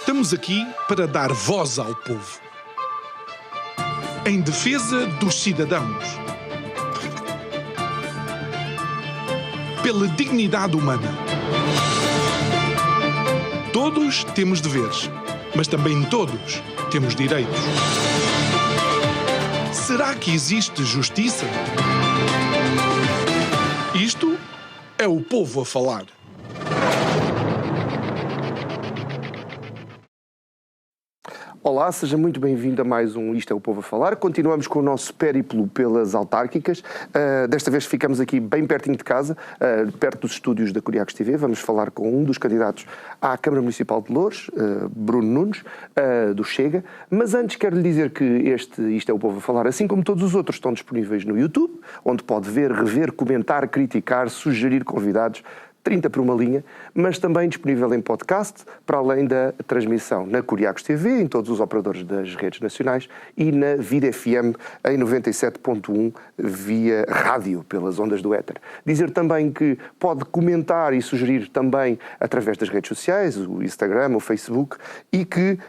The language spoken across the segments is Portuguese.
Estamos aqui para dar voz ao povo. Em defesa dos cidadãos. Pela dignidade humana. Todos temos deveres, mas também todos temos direitos. Será que existe justiça? Isto é o povo a falar. Olá, seja muito bem-vindo a mais um Isto é o Povo a Falar. Continuamos com o nosso périplo pelas autárquicas. Desta vez ficamos aqui bem pertinho de casa, perto dos estúdios da Curiacos TV. Vamos falar com um dos candidatos à Câmara Municipal de Loures, Bruno Nunes, do Chega. Mas antes quero lhe dizer que Isto é o Povo a Falar, assim como todos os outros, estão disponíveis no YouTube, onde pode ver, rever, comentar, criticar, sugerir convidados, 30 por uma linha, mas também disponível em podcast, para além da transmissão na Curiacos TV, em todos os operadores das redes nacionais, e na Vida FM em 97.1 via rádio, pelas ondas do éter. Dizer também que pode comentar e sugerir também através das redes sociais, o Instagram, o Facebook, e que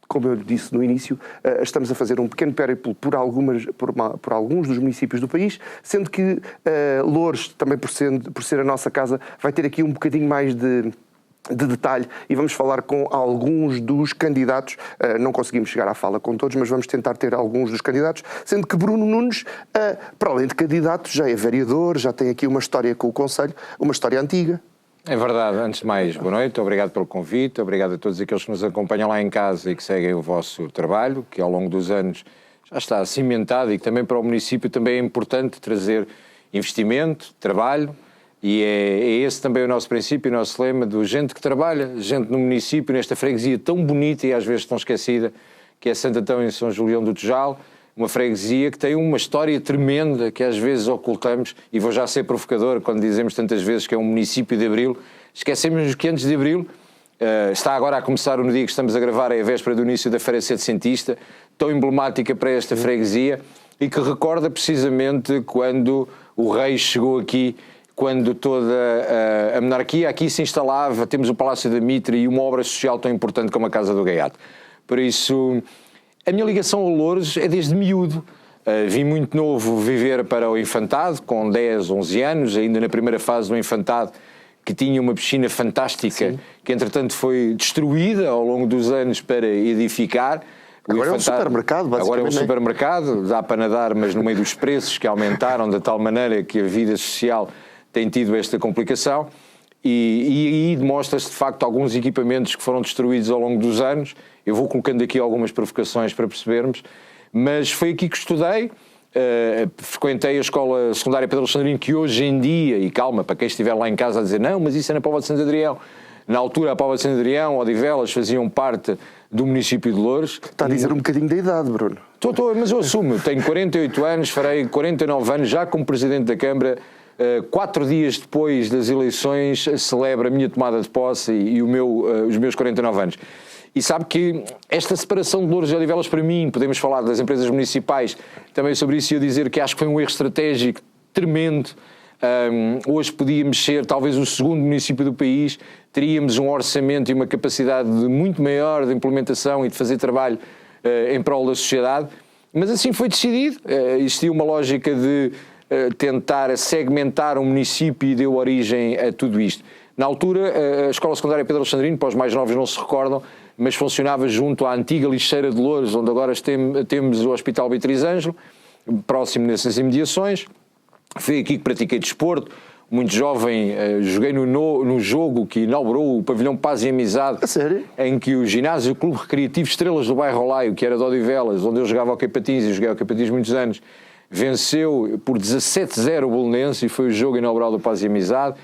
como eu disse no início, estamos a fazer um pequeno périplo por alguns dos municípios do país, sendo que Loures, também por ser a nossa casa, vai ter aqui um bocadinho mais de detalhe e vamos falar com alguns dos candidatos. Não conseguimos chegar à fala com todos, mas vamos tentar ter alguns dos candidatos, sendo que Bruno Nunes, para além de candidato, já é vereador, já tem aqui uma história com o Conselho, uma história antiga. É verdade. Antes de mais, boa noite, obrigado pelo convite, obrigado a todos aqueles que nos acompanham lá em casa e que seguem o vosso trabalho, que ao longo dos anos já está cimentado e que também para o município também é importante trazer investimento, trabalho, e é esse também o nosso princípio, o nosso lema do gente que trabalha, gente no município, nesta freguesia tão bonita e às vezes tão esquecida, que é Santo Antão e São Julião do Tujal, uma freguesia que tem uma história tremenda que às vezes ocultamos, e vou já ser provocador quando dizemos tantas vezes que é um município de Abril. Esquecemos que antes de Abril, está agora a começar no dia que estamos a gravar, é a véspera do início da Feira Setecentista, tão emblemática para esta freguesia, e que recorda precisamente quando o rei chegou aqui, quando toda a monarquia aqui se instalava, temos o Palácio da Mitra e uma obra social tão importante como a Casa do Gaiato. Por isso, a minha ligação a Loures é desde miúdo. Vim muito novo viver para o infantado, com 10, 11 anos, ainda na primeira fase do infantado, que tinha uma piscina fantástica, sim, que entretanto foi destruída ao longo dos anos para edificar. Agora é um supermercado, basicamente. Agora é um supermercado, dá para nadar, mas no meio dos preços que aumentaram de tal maneira que a vida social tem tido esta complicação. E aí demonstra-se de facto alguns equipamentos que foram destruídos ao longo dos anos. Eu vou colocando aqui algumas provocações para percebermos, mas foi aqui que estudei, frequentei a escola secundária Pedro Alexandrino, que hoje em dia, e calma, para quem estiver lá em casa a dizer não, mas isso é na Póvoa de Santo Adrião. Na altura a Póvoa de Santo Adrião, Odivelas, faziam parte do município de Loures. Está a dizer um bocadinho da idade, Bruno. Estou, mas eu assumo, tenho 48 anos, farei 49 anos já como Presidente da Câmara. 4 dias depois das eleições celebro a minha tomada de posse e os meus 49 anos. E sabe que esta separação de Loures e Odivelas, para mim, podemos falar das empresas municipais também sobre isso, e eu dizer que acho que foi um erro estratégico tremendo. Hoje podíamos ser talvez o segundo município do país, teríamos um orçamento e uma capacidade muito maior de implementação e de fazer trabalho em prol da sociedade, mas assim foi decidido. Existia uma lógica de tentar segmentar um município e deu origem a tudo isto. Na altura, a Escola Secundária Pedro Alexandrino, para os mais novos não se recordam, mas funcionava junto à antiga lixeira de Loures, onde agora temos o Hospital Beatriz Ângelo, próximo nessas imediações. Foi aqui que pratiquei desporto. Muito jovem, joguei no jogo que inaugurou o pavilhão Paz e Amizade. A sério? Em que o ginásio Clube Recreativo Estrelas do Bairro Olaio, que era de Odivelas, onde eu jogava hockey patins e joguei hockey patins muitos anos, venceu por 17-0 o Belenenses e foi o jogo inaugural do Paz e Amizade,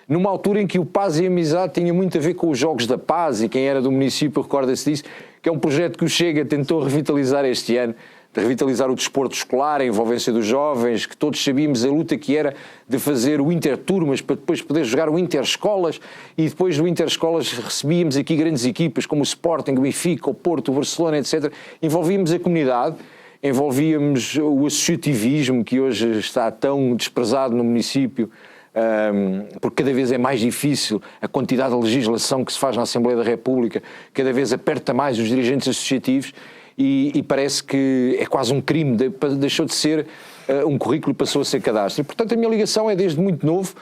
numa altura em que o Paz e Amizade tinha muito a ver com os Jogos da Paz, e quem era do município recorda-se disso, que é um projeto que o Chega tentou revitalizar este ano, de revitalizar o desporto escolar, a envolvência dos jovens, que todos sabíamos a luta que era de fazer o interturmas para depois poder jogar o interescolas, e depois do interescolas recebíamos aqui grandes equipas como o Sporting, o Benfica, o Porto, o Barcelona, etc. Envolvíamos a comunidade, envolvíamos o associativismo, que hoje está tão desprezado no município, porque cada vez é mais difícil a quantidade de legislação que se faz na Assembleia da República, cada vez aperta mais os dirigentes associativos e parece que é quase um crime, deixou de ser um currículo e passou a ser cadastro. E, portanto, a minha ligação é desde muito novo,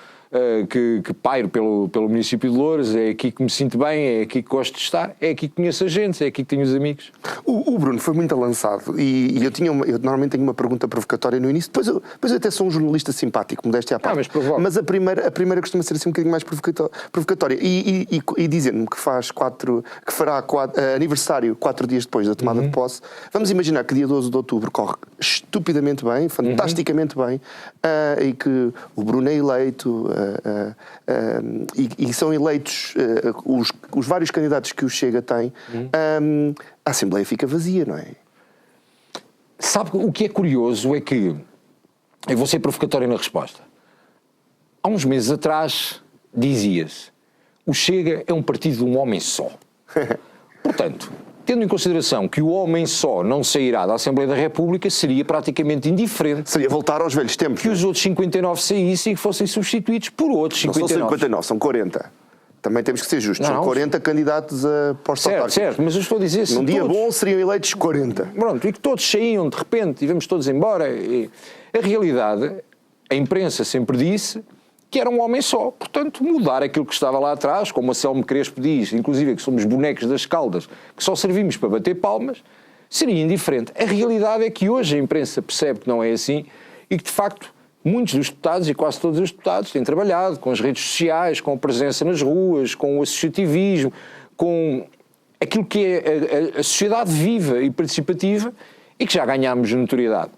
que pairo pelo município de Loures, é aqui que me sinto bem, é aqui que gosto de estar, é aqui que conheço a gente, é aqui que tenho os amigos. O Bruno foi muito lançado e eu normalmente tenho uma pergunta provocatória no início, depois eu até sou um jornalista simpático, modéstia à parte. Mas a primeira costuma ser assim um bocadinho mais provocatória e dizendo-me que fará aniversário 4 dias depois da tomada de posse. Vamos imaginar que dia 12 de outubro corre estupidamente bem, fantasticamente bem, e que o Bruno é eleito, e são eleitos os vários candidatos que o Chega tem, a Assembleia fica vazia, não é? Sabe, o que é curioso é que, eu vou ser provocatório na resposta, há uns meses atrás dizia-se, o Chega é um partido de um homem só. Portanto, tendo em consideração que o homem só não sairá da Assembleia da República, seria praticamente indiferente. Seria voltar aos velhos tempos. Que os outros 59 saíssem e que fossem substituídos por outros 59. Não são 59, são 40. Também temos que ser justos. São 40 candidatos a postos autárquicos. Certo, mas eu estou a dizer... Num dia bom seriam eleitos 40. Pronto, e que todos saíam de repente e vamos todos embora. E a realidade, a imprensa sempre disse que era um homem só. Portanto, mudar aquilo que estava lá atrás, como a Selma Crespo diz, inclusive que somos bonecos das Caldas, que só servimos para bater palmas, seria indiferente. A realidade é que hoje a imprensa percebe que não é assim e que, de facto, muitos dos deputados e quase todos os deputados têm trabalhado com as redes sociais, com a presença nas ruas, com o associativismo, com aquilo que é a sociedade viva e participativa e que já ganhámos notoriedade.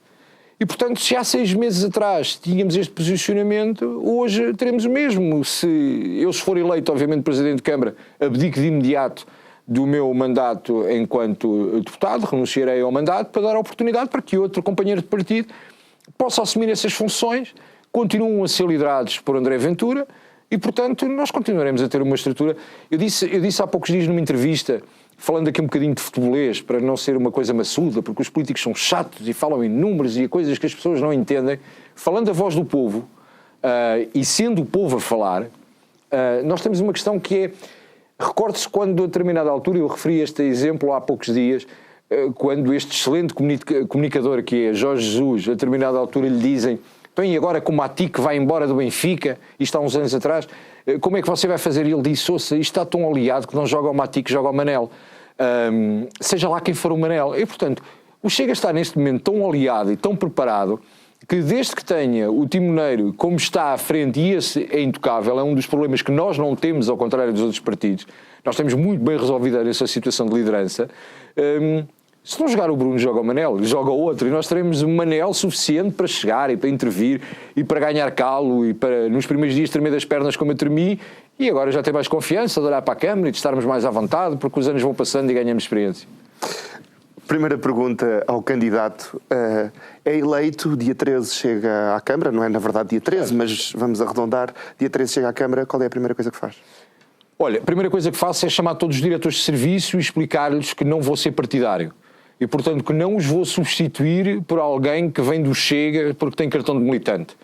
E, portanto, se há 6 meses atrás tínhamos este posicionamento, hoje teremos o mesmo. Se for eleito, obviamente, Presidente de Câmara, abdico de imediato do meu mandato enquanto deputado, renunciarei ao mandato para dar a oportunidade para que outro companheiro de partido possa assumir essas funções, continuam a ser liderados por André Ventura e, portanto, nós continuaremos a ter uma estrutura. Eu disse há poucos dias numa entrevista, falando aqui um bocadinho de futebolês, para não ser uma coisa maçuda, porque os políticos são chatos e falam em números e coisas que as pessoas não entendem, falando a voz do povo, e sendo o povo a falar, nós temos uma questão que é, recorde-se quando a determinada altura, eu referi este exemplo há poucos dias, quando este excelente comunicador que é Jorge Jesus, a determinada altura lhe dizem, então e agora como a TIC vai embora do Benfica, isto há uns anos atrás, como é que você vai fazer? E ele disse, ouça, isto está tão aliado que não joga o Matic, joga o Manel. Seja lá quem for o Manel. E, portanto, o Chega está neste momento tão aliado e tão preparado que desde que tenha o timoneiro como está à frente, e esse é intocável, é um dos problemas que nós não temos, ao contrário dos outros partidos, nós temos muito bem resolvida essa situação de liderança. Se não jogar o Bruno, joga o Manel, joga o outro, e nós teremos um Manel suficiente para chegar e para intervir e para ganhar calo e para, nos primeiros dias, tremer das pernas como eu tremi, e agora já ter mais confiança de olhar para a Câmara e de estarmos mais à vontade, porque os anos vão passando e ganhamos experiência. Primeira pergunta ao candidato. É eleito, dia 13 chega à Câmara, não é na verdade dia 13, mas vamos arredondar, dia 13 chega à Câmara, qual é a primeira coisa que faz? Olha, a primeira coisa que faço é chamar todos os diretores de serviço e explicar-lhes que não vou ser partidário. E, portanto, que não os vou substituir por alguém que vem do Chega porque tem cartão de militante.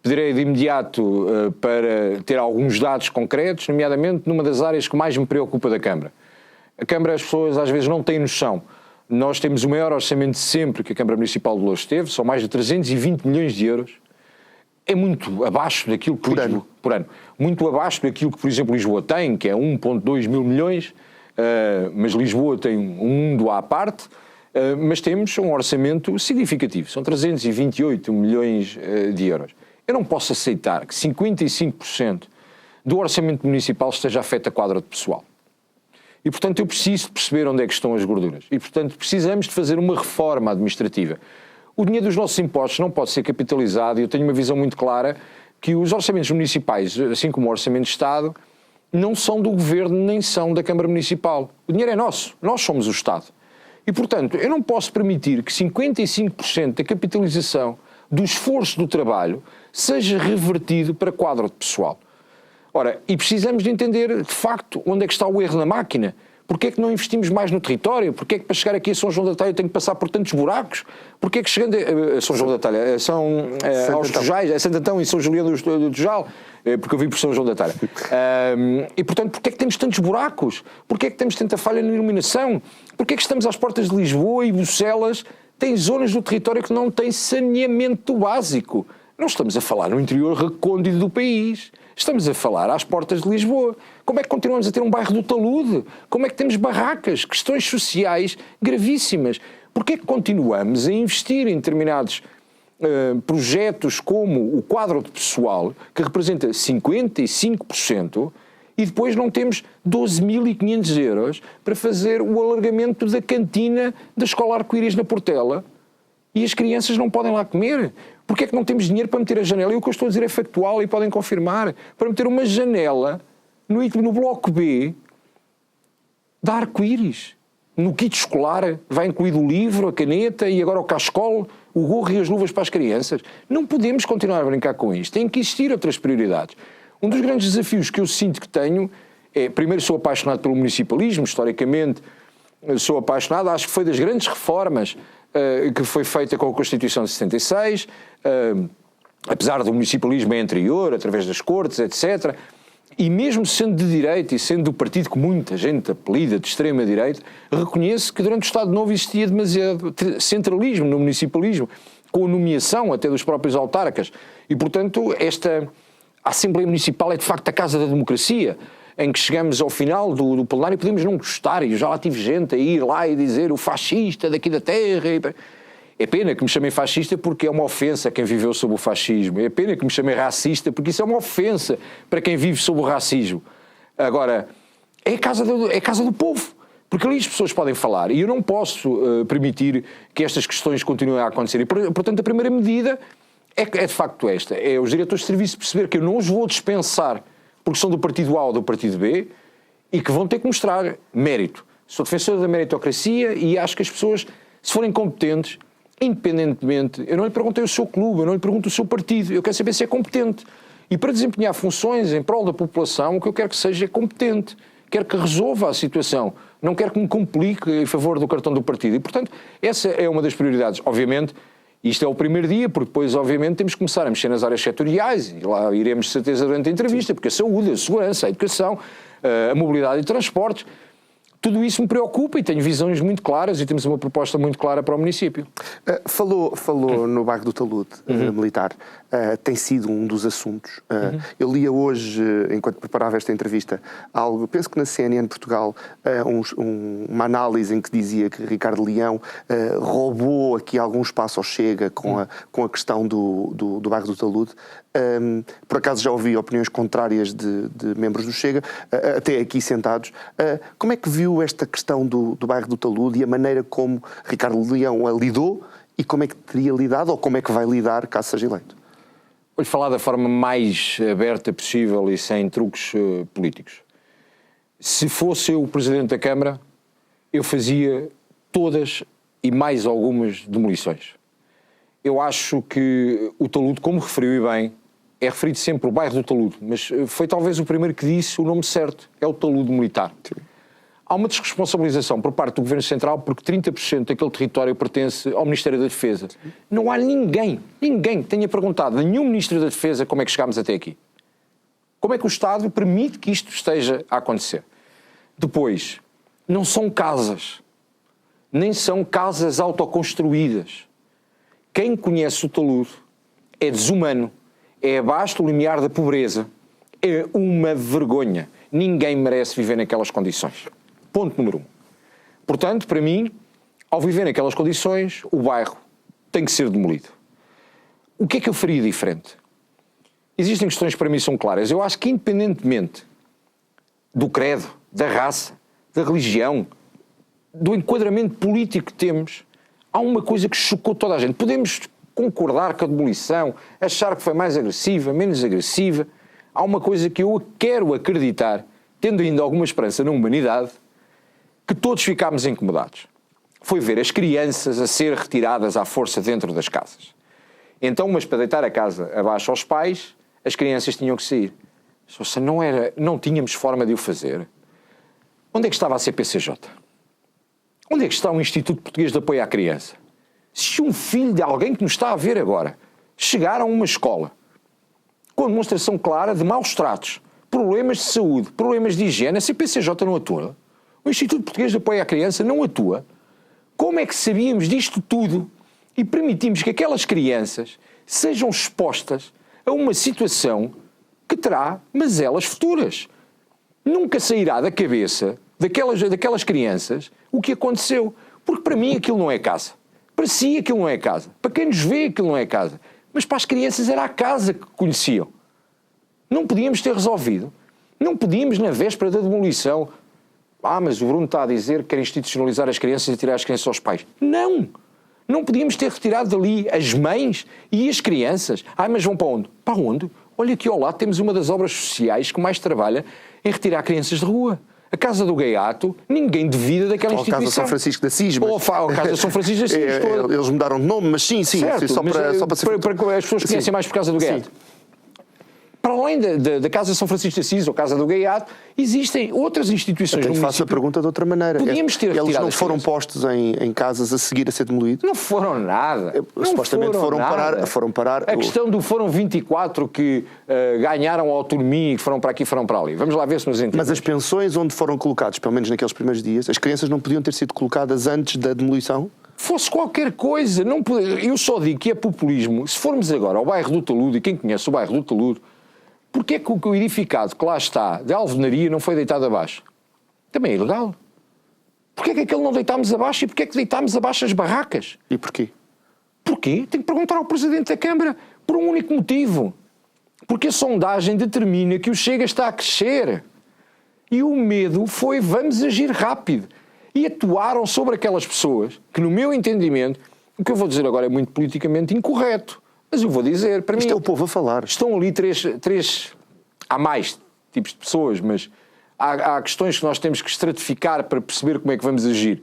Pedirei de imediato para ter alguns dados concretos, nomeadamente numa das áreas que mais me preocupa da Câmara. A Câmara, as pessoas às vezes não têm noção. Nós temos o maior orçamento de sempre que a Câmara Municipal de Loures teve, são mais de 320 milhões de euros. É muito abaixo daquilo que por ano. Muito abaixo daquilo que, por exemplo, Lisboa tem, que é 1,2 mil milhões, mas Lisboa tem um mundo à parte. Mas temos um orçamento significativo, são 328 milhões de euros. Eu não posso aceitar que 55% do orçamento municipal esteja afeto a quadra de pessoal. E, portanto, eu preciso de perceber onde é que estão as gorduras. E, portanto, precisamos de fazer uma reforma administrativa. O dinheiro dos nossos impostos não pode ser capitalizado, e eu tenho uma visão muito clara que os orçamentos municipais, assim como o orçamento de Estado, não são do Governo nem são da Câmara Municipal. O dinheiro é nosso, nós somos o Estado. E, portanto, eu não posso permitir que 55% da capitalização do esforço do trabalho seja revertido para quadro de pessoal. Ora, e precisamos de entender, de facto, onde é que está o erro na máquina, Porquê é que não investimos mais no território? Porquê é que para chegar aqui a São João da Talha eu tenho que passar por tantos buracos? Porquê é que chegando a São João da Talha, aos Tujais, a Santo Antão e São Julião do Tujal, porque eu vim por São João da Talha. E portanto, porquê é que temos tantos buracos? Porquê é que temos tanta falha na iluminação? Porquê é que estamos às portas de Lisboa e Bucelas têm zonas do território que não têm saneamento básico? Não estamos a falar no interior recôndito do país. Estamos a falar às portas de Lisboa. Como é que continuamos a ter um bairro do talude? Como é que temos barracas? Questões sociais gravíssimas. Porquê é que continuamos a investir em determinados projetos como o quadro de pessoal, que representa 55%, e depois não temos 12.500 euros para fazer o alargamento da cantina da Escola Arco-Íris na Portela? E as crianças não podem lá comer? Porquê é que não temos dinheiro para meter a janela? E o que eu estou a dizer é factual e podem confirmar. Para meter uma janela no bloco B da Arco-Íris. No kit escolar vai incluído o livro, a caneta e agora o cascol, o gorro e as luvas para as crianças. Não podemos continuar a brincar com isto. Tem que existir outras prioridades. Um dos grandes desafios que eu sinto que tenho é, primeiro, sou apaixonado pelo municipalismo, historicamente sou apaixonado, acho que foi das grandes reformas que foi feita com a Constituição de 76, apesar do municipalismo anterior, através das cortes, etc., e mesmo sendo de direita e sendo do partido que muita gente apelida de extrema-direita, reconheço que durante o Estado Novo existia demasiado centralismo no municipalismo, com a nomeação até dos próprios autarcas, e portanto esta Assembleia Municipal é de facto a casa da democracia, em que chegamos ao final do plenário e podemos não gostar, e já lá tive gente a ir lá e dizer o fascista daqui da terra. É pena que me chamem fascista porque é uma ofensa a quem viveu sob o fascismo. É pena que me chamem racista porque isso é uma ofensa para quem vive sob o racismo. Agora, é a casa do povo. Porque ali as pessoas podem falar e eu não posso permitir que estas questões continuem a acontecer. E, portanto, a primeira medida é de facto esta. É os diretores de serviço perceber que eu não os vou dispensar porque são do partido A ou do partido B e que vão ter que mostrar mérito. Sou defensor da meritocracia e acho que as pessoas, se forem competentes, independentemente, eu não lhe perguntei o seu clube, eu não lhe pergunto o seu partido, eu quero saber se é competente. E para desempenhar funções em prol da população, o que eu quero que seja é competente. Quero que resolva a situação, não quero que me complique em favor do cartão do partido. E, portanto, essa é uma das prioridades. Obviamente, isto é o primeiro dia, porque depois, obviamente, temos que começar a mexer nas áreas setoriais, e lá iremos de certeza durante a entrevista, porque a saúde, a segurança, a educação, a mobilidade e transportes, tudo isso me preocupa e tenho visões muito claras e temos uma proposta muito clara para o município. Falou no bairro do Talude, militar. Tem sido um dos assuntos. Eu lia hoje, enquanto preparava esta entrevista, algo, penso que na CNN Portugal, uma análise em que dizia que Ricardo Leão roubou aqui algum espaço ao Chega com a questão do bairro do Talude. Por acaso já ouvi opiniões contrárias de membros do Chega, até aqui sentados. Como é que viu esta questão do bairro do Talude e a maneira como Ricardo Leão a lidou e como é que teria lidado ou como é que vai lidar caso seja eleito? Vou-lhe falar da forma mais aberta possível e sem truques políticos. Se fosse eu o Presidente da Câmara, eu fazia todas e mais algumas demolições. Eu acho que o Talude, como referiu e bem, é referido sempre o bairro do Talude, mas foi talvez o primeiro que disse o nome certo, é o Talude militar. Sim. Há uma desresponsabilização por parte do Governo Central porque 30% daquele território pertence ao Ministério da Defesa. Sim. Não há ninguém que tenha perguntado a nenhum Ministro da Defesa como é que chegámos até aqui. Como é que o Estado permite que isto esteja a acontecer? Depois, não são casas, nem são casas autoconstruídas. Quem conhece o Talude é desumano, é abaixo do limiar da pobreza, é uma vergonha. Ninguém merece viver naquelas condições. Ponto número 1. Portanto, para mim, ao viver naquelas condições, o bairro tem que ser demolido. O que é que eu faria diferente? Existem questões que para mim são claras. Eu acho que independentemente do credo, da raça, da religião, do enquadramento político que temos, há uma coisa que chocou toda a gente. Podemos concordar com a demolição, achar que foi mais agressiva, menos agressiva. Há uma coisa que eu quero acreditar, tendo ainda alguma esperança na humanidade, que todos ficámos incomodados. Foi ver as crianças a ser retiradas à força dentro das casas. Então, mas para deitar a casa abaixo aos pais, as crianças tinham que sair. Não tínhamos forma de o fazer. Onde é que estava a CPCJ? Onde é que está o Instituto Português de Apoio à Criança? Se um filho de alguém que nos está a ver agora chegar a uma escola com demonstração clara de maus tratos, problemas de saúde, problemas de higiene, a CPCJ não atua, o Instituto Português de Apoio à Criança não atua, como é que sabíamos disto tudo e permitimos que aquelas crianças sejam expostas a uma situação que terá mazelas futuras? Nunca sairá da cabeça daquelas crianças o que aconteceu. Porque para mim aquilo não é casa. Para si aquilo não é casa. Para quem nos vê aquilo não é casa. Mas para as crianças era a casa que conheciam. Não podíamos ter resolvido. Não podíamos, na véspera da demolição, mas o Bruno está a dizer que quer institucionalizar as crianças e tirar as crianças aos pais. Não! Não podíamos ter retirado dali as mães e as crianças. Mas vão para onde? Para onde? Olha, aqui ao lado temos uma das obras sociais que mais trabalha em retirar crianças de rua. A Casa do Gaiato, ninguém duvida daquela instituição. Ou a Casa São Francisco de Assis. Ou a Casa São Francisco de Assis. Eles mudaram de nome, mas sim, certo, só para ser... Para as pessoas conhecem mais por Casa do Gaiato. Sim. Para além da Casa São Francisco de Assis ou Casa do Gaiato, existem outras instituições no município. Faço a pergunta de outra maneira. Podíamos ter Eles não foram postos em casas a seguir a ser demolidos? Não foram nada. Supostamente foram parar. A questão do foram 24 que ganharam autonomia e que foram para aqui e foram para ali. Vamos lá ver se nos entendemos. Mas as pensões onde foram colocados, pelo menos naqueles primeiros dias, as crianças não podiam ter sido colocadas antes da demolição? Fosse qualquer coisa. Eu só digo que é populismo. Se formos agora ao bairro do Talude, e quem conhece o bairro do Talude, porquê que o edificado que lá está, de alvenaria, não foi deitado abaixo? Também é ilegal. Porquê que aquele não deitámos abaixo e porquê que deitámos abaixo as barracas? E porquê? Porquê? Tenho que perguntar ao Presidente da Câmara. Por um único motivo. Porque a sondagem determina que o Chega está a crescer. E o medo foi, vamos agir rápido. E atuaram sobre aquelas pessoas que, no meu entendimento, o que eu vou dizer agora é muito politicamente incorreto. Mas eu vou dizer, para mim... Isto é o povo a falar. Estão ali três... Há mais tipos de pessoas, mas há questões que nós temos que estratificar para perceber como é que vamos agir.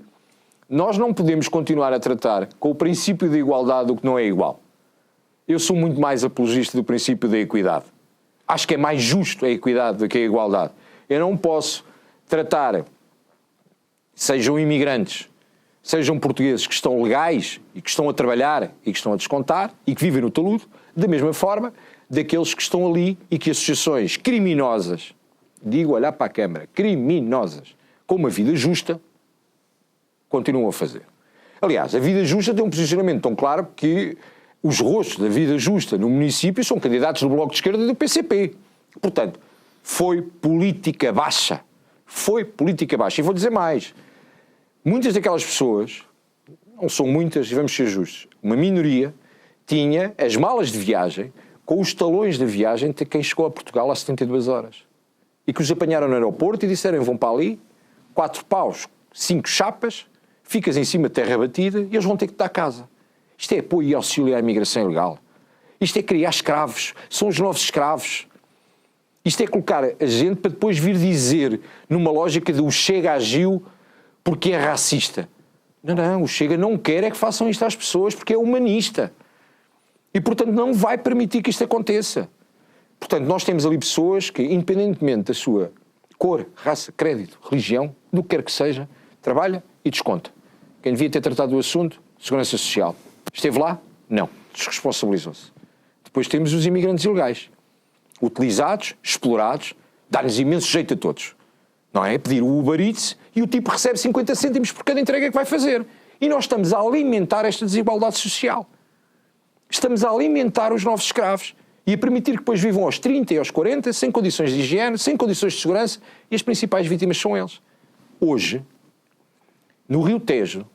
Nós não podemos continuar a tratar com o princípio da igualdade o que não é igual. Eu sou muito mais apologista do princípio da equidade. Acho que é mais justo a equidade do que a igualdade. Eu não posso tratar, sejam imigrantes, sejam portugueses que estão legais e que estão a trabalhar e que estão a descontar e que vivem no talude, da mesma forma daqueles que estão ali e que associações criminosas, digo olhar para a Câmara, criminosas, com uma vida justa, continuam a fazer. Aliás, a vida justa tem um posicionamento tão claro que os rostos da vida justa no município são candidatos do Bloco de Esquerda e do PCP. Portanto, foi política baixa. Foi política baixa. E vou dizer mais. Muitas daquelas pessoas, não são muitas, e vamos ser justos, uma minoria tinha as malas de viagem com os talões de viagem de quem chegou a Portugal há 72 horas. E que os apanharam no aeroporto e disseram, vão para ali, 4 paus, 5 chapas, ficas em cima de terra batida e eles vão ter que dar casa. Isto é apoio e auxílio à imigração ilegal. Isto é criar escravos. São os novos escravos. Isto é colocar a gente para depois vir dizer, numa lógica de o Chega agiu porque é racista. Não, o Chega não quer é que façam isto às pessoas porque é humanista. E, portanto, não vai permitir que isto aconteça. Portanto, nós temos ali pessoas que, independentemente da sua cor, raça, crédito, religião, do que quer que seja, trabalha e desconta. Quem devia ter tratado do assunto, Segurança Social. Esteve lá? Não. Desresponsabilizou-se. Depois temos os imigrantes ilegais. Utilizados, explorados, dá-lhes imenso jeito a todos. Não é? Pedir o Uber Eats e o tipo recebe 50 cêntimos por cada entrega que vai fazer. E nós estamos a alimentar esta desigualdade social. Estamos a alimentar os novos escravos e a permitir que depois vivam aos 30 e aos 40, sem condições de higiene, sem condições de segurança, e as principais vítimas são eles. Hoje, no Rio Tejo,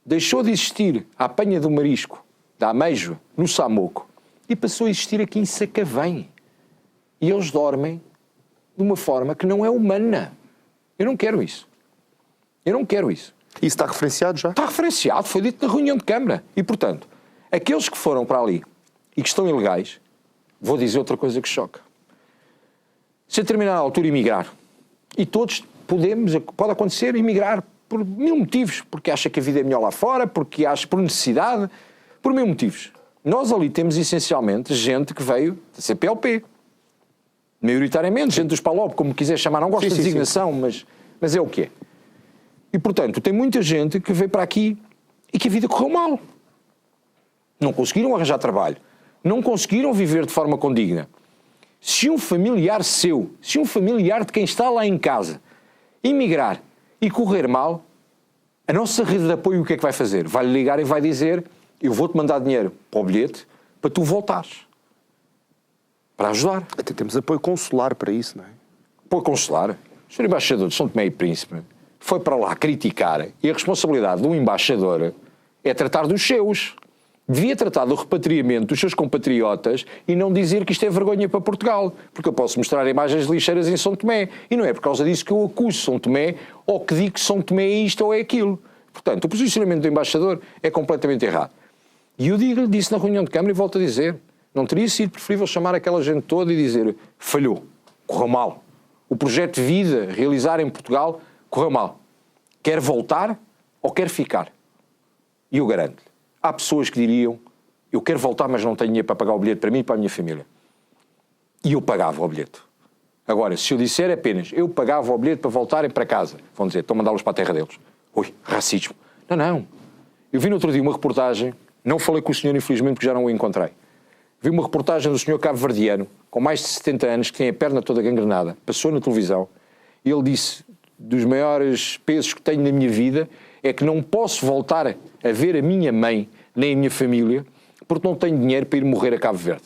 deixou de existir a apanha do marisco, da ameijoa, no Samoco, e passou a existir aqui em Sacavém. E eles dormem de uma forma que não é humana. Eu não quero isso. Eu não quero isso. Isso está referenciado já? Está referenciado, foi dito na reunião de Câmara. E, portanto, aqueles que foram para ali e que estão ilegais, vou dizer outra coisa que choca. Se a determinada altura emigrar, e todos pode acontecer emigrar por 1000 motivos, porque acha que a vida é melhor lá fora, porque acha por necessidade, por 1000 motivos. Nós ali temos essencialmente gente que veio da CPLP, maioritariamente, gente dos PALOP, como quiser chamar, não gosto da designação, mas Mas é o que é. E, portanto, tem muita gente que veio para aqui e que a vida correu mal. Não conseguiram arranjar trabalho. Não conseguiram viver de forma condigna. Se um familiar seu, se um familiar de quem está lá em casa, emigrar e correr mal, a nossa rede de apoio o que é que vai fazer? Vai-lhe ligar e vai dizer: eu vou-te mandar dinheiro para o bilhete para tu voltares. Para ajudar. Até temos apoio consular para isso, não é? Apoio consular. O Sr. Embaixador de São Tomé e Príncipe foi para lá criticar, e a responsabilidade do embaixador é tratar dos seus. Devia tratar do repatriamento dos seus compatriotas e não dizer que isto é vergonha para Portugal, porque eu posso mostrar imagens lixeiras em São Tomé, e não é por causa disso que eu acuso São Tomé ou que digo que São Tomé é isto ou é aquilo. Portanto, o posicionamento do embaixador é completamente errado. E eu disse na reunião de Câmara e volto a dizer, não teria sido preferível chamar aquela gente toda e dizer: falhou, correu mal. O projeto de vida realizar em Portugal correu mal. Quer voltar ou quer ficar? E eu garanto-lhe, há pessoas que diriam: eu quero voltar, mas não tenho dinheiro para pagar o bilhete para mim e para a minha família. E eu pagava o bilhete. Agora, se eu disser apenas eu pagava o bilhete para voltarem para casa, vão dizer: estão a mandá-los para a terra deles. Ui, racismo. Não. Eu vi no outro dia uma reportagem, não falei com o senhor, infelizmente, porque já não o encontrei. Vi uma reportagem do senhor cabo-verdiano, com mais de 70 anos, que tem a perna toda gangrenada, passou na televisão, e ele disse: dos maiores pesos que tenho na minha vida é que não posso voltar a ver a minha mãe, nem a minha família, porque não tenho dinheiro para ir morrer a Cabo Verde.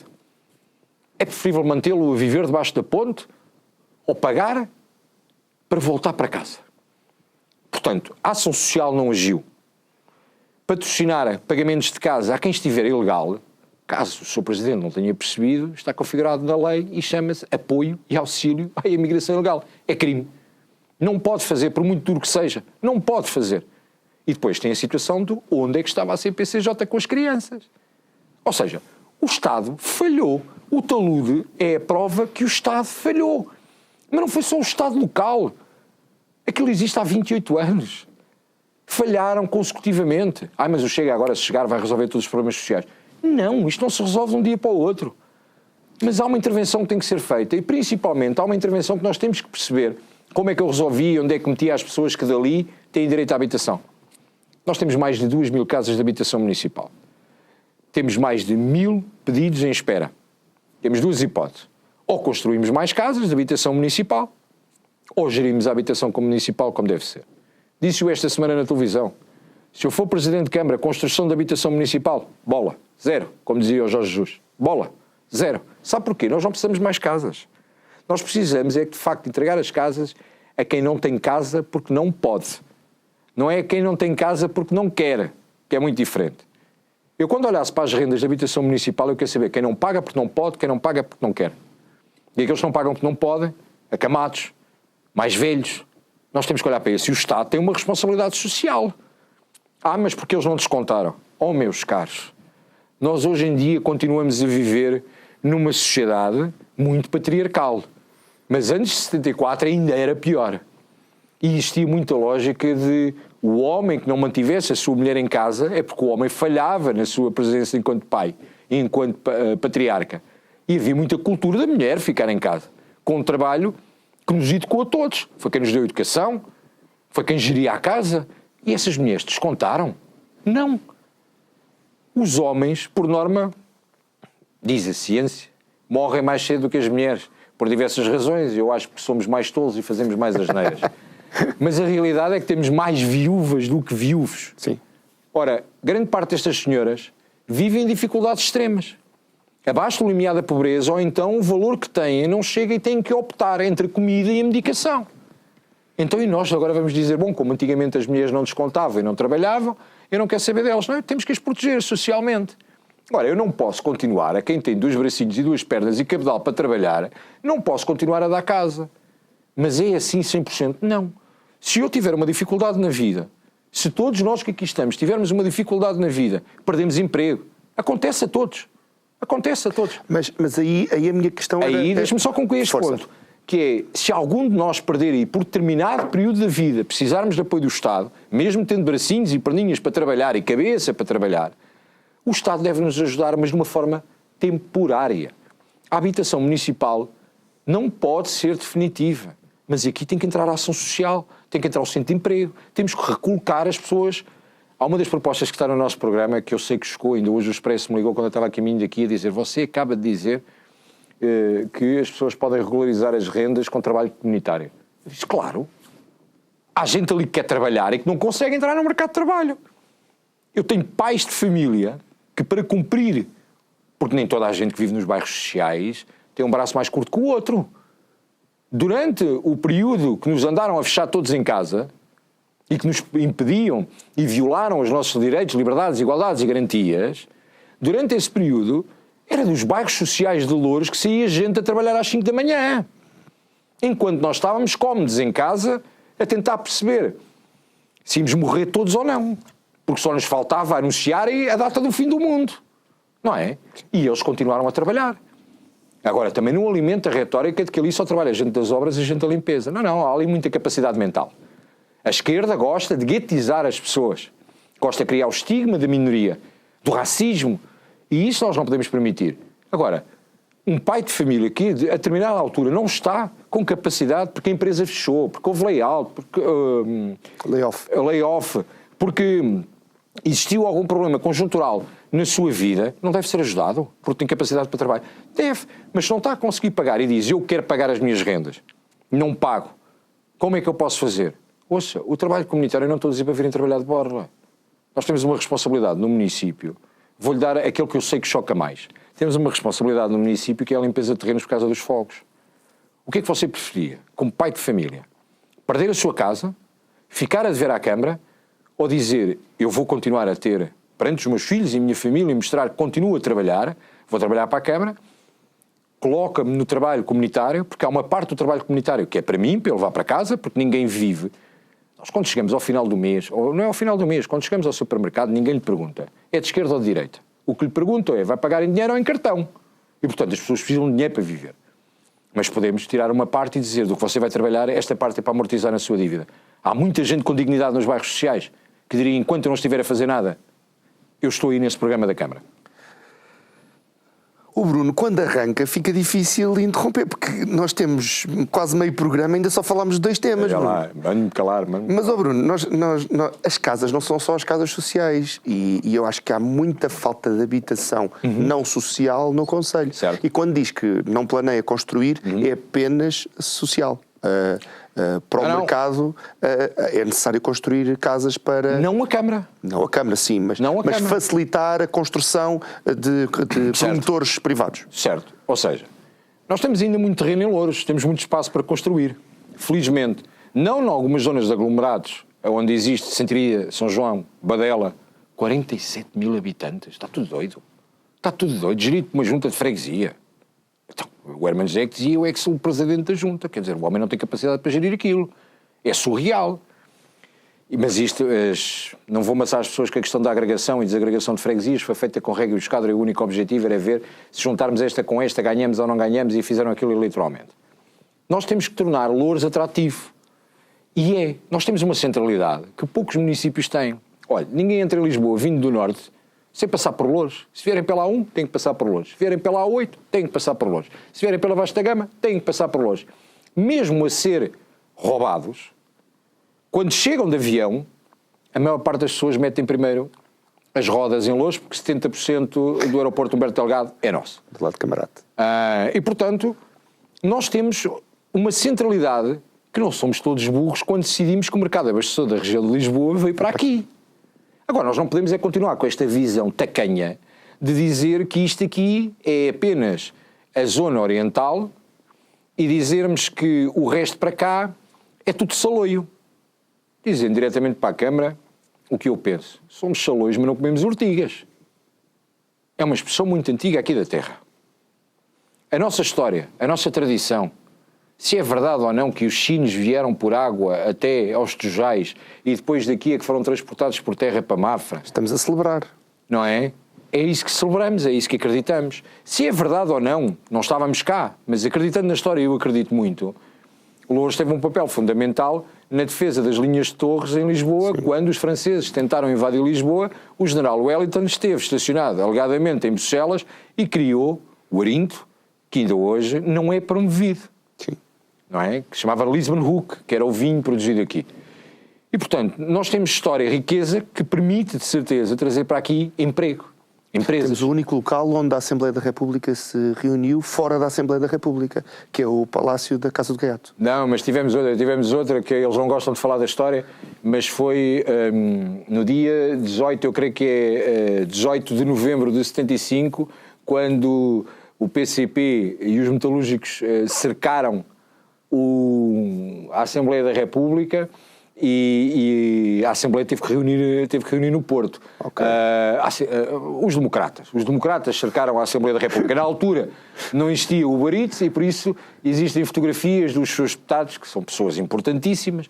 É preferível mantê-lo a viver debaixo da ponte ou pagar para voltar para casa. Portanto, a ação social não agiu. Patrocinar pagamentos de casa a quem estiver ilegal, caso o Sr. Presidente não tenha percebido, está configurado na lei e chama-se apoio e auxílio à imigração ilegal. É crime. Não pode fazer, por muito duro que seja. Não pode fazer. E depois tem a situação de onde é que estava a CPCJ com as crianças. Ou seja, o Estado falhou. O talude é a prova que o Estado falhou. Mas não foi só o Estado local. Aquilo existe há 28 anos. Falharam consecutivamente. Mas o Chega agora, se chegar, vai resolver todos os problemas sociais. Não, isto não se resolve de um dia para o outro. Mas há uma intervenção que tem que ser feita. E principalmente há uma intervenção que nós temos que perceber como é que eu resolvi, onde é que metia as pessoas que dali têm direito à habitação. Nós temos mais de 2.000 casas de habitação municipal. Temos mais de 1.000 pedidos em espera. Temos duas hipóteses. Ou construímos mais casas de habitação municipal, ou gerimos a habitação como municipal, como deve ser. Disse-o esta semana na televisão. Se eu for Presidente de Câmara, construção de habitação municipal, bola, zero, como dizia o Jorge Jesus. Bola, zero. Sabe porquê? Nós não precisamos de mais casas. Nós precisamos é, de facto, entregar as casas a quem não tem casa porque não pode. Não é a quem não tem casa porque não quer, que é muito diferente. Eu, quando olhasse para as rendas de habitação municipal, eu quero saber quem não paga porque não pode, quem não paga porque não quer. E aqueles que não pagam porque não podem, acamados, mais velhos, nós temos que olhar para isso. E o Estado tem uma responsabilidade social. Mas porque eles não descontaram? Oh, meus caros, nós hoje em dia continuamos a viver numa sociedade muito patriarcal. Mas antes de 74 ainda era pior. E existia muita lógica de o homem que não mantivesse a sua mulher em casa é porque o homem falhava na sua presença enquanto pai, enquanto patriarca. E havia muita cultura da mulher ficar em casa, com um trabalho que nos educou a todos. Foi quem nos deu educação, foi quem geria a casa. E essas mulheres descontaram? Não. Os homens, por norma, diz a ciência, morrem mais cedo do que as mulheres, por diversas razões. Eu acho que somos mais tolos e fazemos mais asneiras. Mas a realidade é que temos mais viúvas do que viúvos. Sim. Ora, grande parte destas senhoras vivem em dificuldades extremas. Abaixo do limiar da pobreza, ou então o valor que têm não chega e têm que optar entre a comida e a medicação. Então, e nós agora vamos dizer, bom, como antigamente as mulheres não descontavam e não trabalhavam, eu não quero saber delas. Não, temos que as proteger socialmente. Agora, eu não posso continuar, a quem tem 2 bracinhos e 2 pernas e cabedal para trabalhar, não posso continuar a dar casa. Mas é assim 100%? Não. Se eu tiver uma dificuldade na vida, se todos nós que aqui estamos tivermos uma dificuldade na vida, perdemos emprego. Acontece a todos. Acontece a todos. Mas aí a minha questão era... Aí, deixa-me só concluir este ponto. Que é, se algum de nós perder e por determinado período da vida precisarmos de apoio do Estado, mesmo tendo bracinhos e perninhas para trabalhar e cabeça para trabalhar, o Estado deve nos ajudar, mas de uma forma temporária. A habitação municipal não pode ser definitiva, Mas aqui tem que entrar a ação social, tem que entrar o centro de emprego, temos que recolocar as pessoas. Há uma das propostas que está no nosso programa, que eu sei que chocou, ainda hoje o Expresso me ligou quando eu estava a caminho daqui a dizer: você acaba de dizer que as pessoas podem regularizar as rendas com trabalho comunitário. Eu disse: claro, há gente ali que quer trabalhar e que não consegue entrar no mercado de trabalho. Eu tenho pais de família que, para cumprir, porque nem toda a gente que vive nos bairros sociais tem um braço mais curto que o outro. Durante o período que nos andaram a fechar todos em casa e que nos impediam e violaram os nossos direitos, liberdades, igualdades e garantias, durante esse período era dos bairros sociais de Loures que saía gente a trabalhar às 5 da manhã. Enquanto nós estávamos cómodos em casa a tentar perceber se íamos morrer todos ou não. Porque só nos faltava anunciar a data do fim do mundo. Não é? E eles continuaram a trabalhar. Agora, também não alimenta a retórica de que ali só trabalha gente das obras e gente da limpeza. Não, não, há ali muita capacidade mental. A esquerda gosta de guetizar as pessoas. Gosta de criar o estigma da minoria, do racismo. E isso nós não podemos permitir. Agora, um pai de família que a determinada altura não está com capacidade porque a empresa fechou, porque houve layout, porque layoff, porque existiu algum problema conjuntural na sua vida, não deve ser ajudado porque tem capacidade para trabalho. Deve, mas se não está a conseguir pagar e diz: eu quero pagar as minhas rendas, não pago, como é que eu posso fazer? Ouça, o trabalho comunitário, eu não estou a dizer para virem trabalhar de borla. Nós temos uma responsabilidade no município. Vou-lhe dar aquele que eu sei que choca mais. Temos uma responsabilidade no município que é a limpeza de terrenos por causa dos fogos. O que é que você preferia, como pai de família? Perder a sua casa, ficar a dever à Câmara, ou dizer: eu vou continuar a ter perante os meus filhos e a minha família e mostrar que continuo a trabalhar, vou trabalhar para a Câmara, coloca-me no trabalho comunitário, porque há uma parte do trabalho comunitário que é para mim, para eu levar para casa, porque ninguém vive. Nós, quando chegamos ao final do mês, ou não é ao final do mês, quando chegamos ao supermercado, ninguém lhe pergunta: é de esquerda ou de direita? O que lhe perguntam é: vai pagar em dinheiro ou em cartão? E, portanto, as pessoas precisam de dinheiro para viver. Mas podemos tirar uma parte e dizer: do que você vai trabalhar, esta parte é para amortizar a sua dívida. Há muita gente com dignidade nos bairros sociais que diria: enquanto eu não estiver a fazer nada, eu estou aí nesse programa da Câmara. O Bruno, quando arranca, fica difícil interromper, porque nós temos quase meio programa e ainda só falámos de 2 temas. Olha lá, mande-me calar. Mas, Bruno, as casas não são só as casas sociais e eu acho que há muita falta de habitação não social no concelho. Certo. E quando diz que não planeia construir, é apenas social. Para o mercado é necessário construir casas para... Não a Câmara. Não a Câmara, sim, mas facilitar a construção de promotores privados. Certo. Ou seja, nós temos ainda muito terreno em Loures, temos muito espaço para construir. Felizmente, não em algumas zonas de aglomerados, onde existe Santiria, São João, Badela, 47 mil habitantes. Está tudo doido. Está tudo doido. Gerido por uma junta de freguesia. Então, o Herman José que dizia: eu é que sou o presidente da junta. Quer dizer, o homem não tem capacidade para gerir aquilo. É surreal. Mas isto, não vou amassar as pessoas que a questão da agregação e desagregação de freguesias foi feita com regra e esquadra e o único objetivo era ver se juntarmos esta com esta, ganhamos ou não ganhamos, e fizeram aquilo eleitoralmente. Nós temos que tornar Loures atrativo. E nós temos uma centralidade que poucos municípios têm. Olha, ninguém entra em Lisboa vindo do norte sem passar por Loures. Se vierem pela A1, têm que passar por Loures. Se vierem pela A8, têm que passar por Loures. Se vierem pela Vasta Gama, têm que passar por Loures. Mesmo a ser roubados, quando chegam de avião, a maior parte das pessoas metem primeiro as rodas em Loures, porque 70% do aeroporto Humberto Delgado é nosso. Do lado de Camarate. E, portanto, nós temos uma centralidade que não somos todos burros quando decidimos que o mercado abastecedor da região de Lisboa veio para aqui. Agora, nós não podemos continuar com esta visão tacanha de dizer que isto aqui é apenas a zona oriental e dizermos que o resto para cá é tudo saloio. Dizendo diretamente para a Câmara o que eu penso. Somos saloios, mas não comemos ortigas. É uma expressão muito antiga aqui da terra. A nossa história, a nossa tradição, se é verdade ou não que os chinos vieram por água até aos Tujais e depois daqui é que foram transportados por terra para Mafra. Estamos a celebrar. Não é? É isso que celebramos, é isso que acreditamos. Se é verdade ou não, não estávamos cá, mas acreditando na história, eu acredito muito, Loures teve um papel fundamental na defesa das linhas de torres em Lisboa. Sim. Quando os franceses tentaram invadir Lisboa, o general Wellington esteve estacionado alegadamente em Bruxelas e criou o Arinto, que ainda hoje não é promovido. Sim. não é? Que se chamava Lisbon Hook, que era o vinho produzido aqui. E, portanto, nós temos história e riqueza que permite, de certeza, trazer para aqui emprego. Empresas. Temos o único local onde a Assembleia da República se reuniu fora da Assembleia da República, que é o Palácio da Casa do Gaiato. Não, mas tivemos outra que eles não gostam de falar da história, mas foi no dia 18, eu creio que é 18 de novembro de 75, quando o PCP e os metalúrgicos cercaram a Assembleia da República. E a Assembleia teve que reunir no Porto. Okay. Os democratas cercaram a Assembleia da República. Na altura não existia o Uber Eats e por isso existem fotografias dos seus deputados, que são pessoas importantíssimas,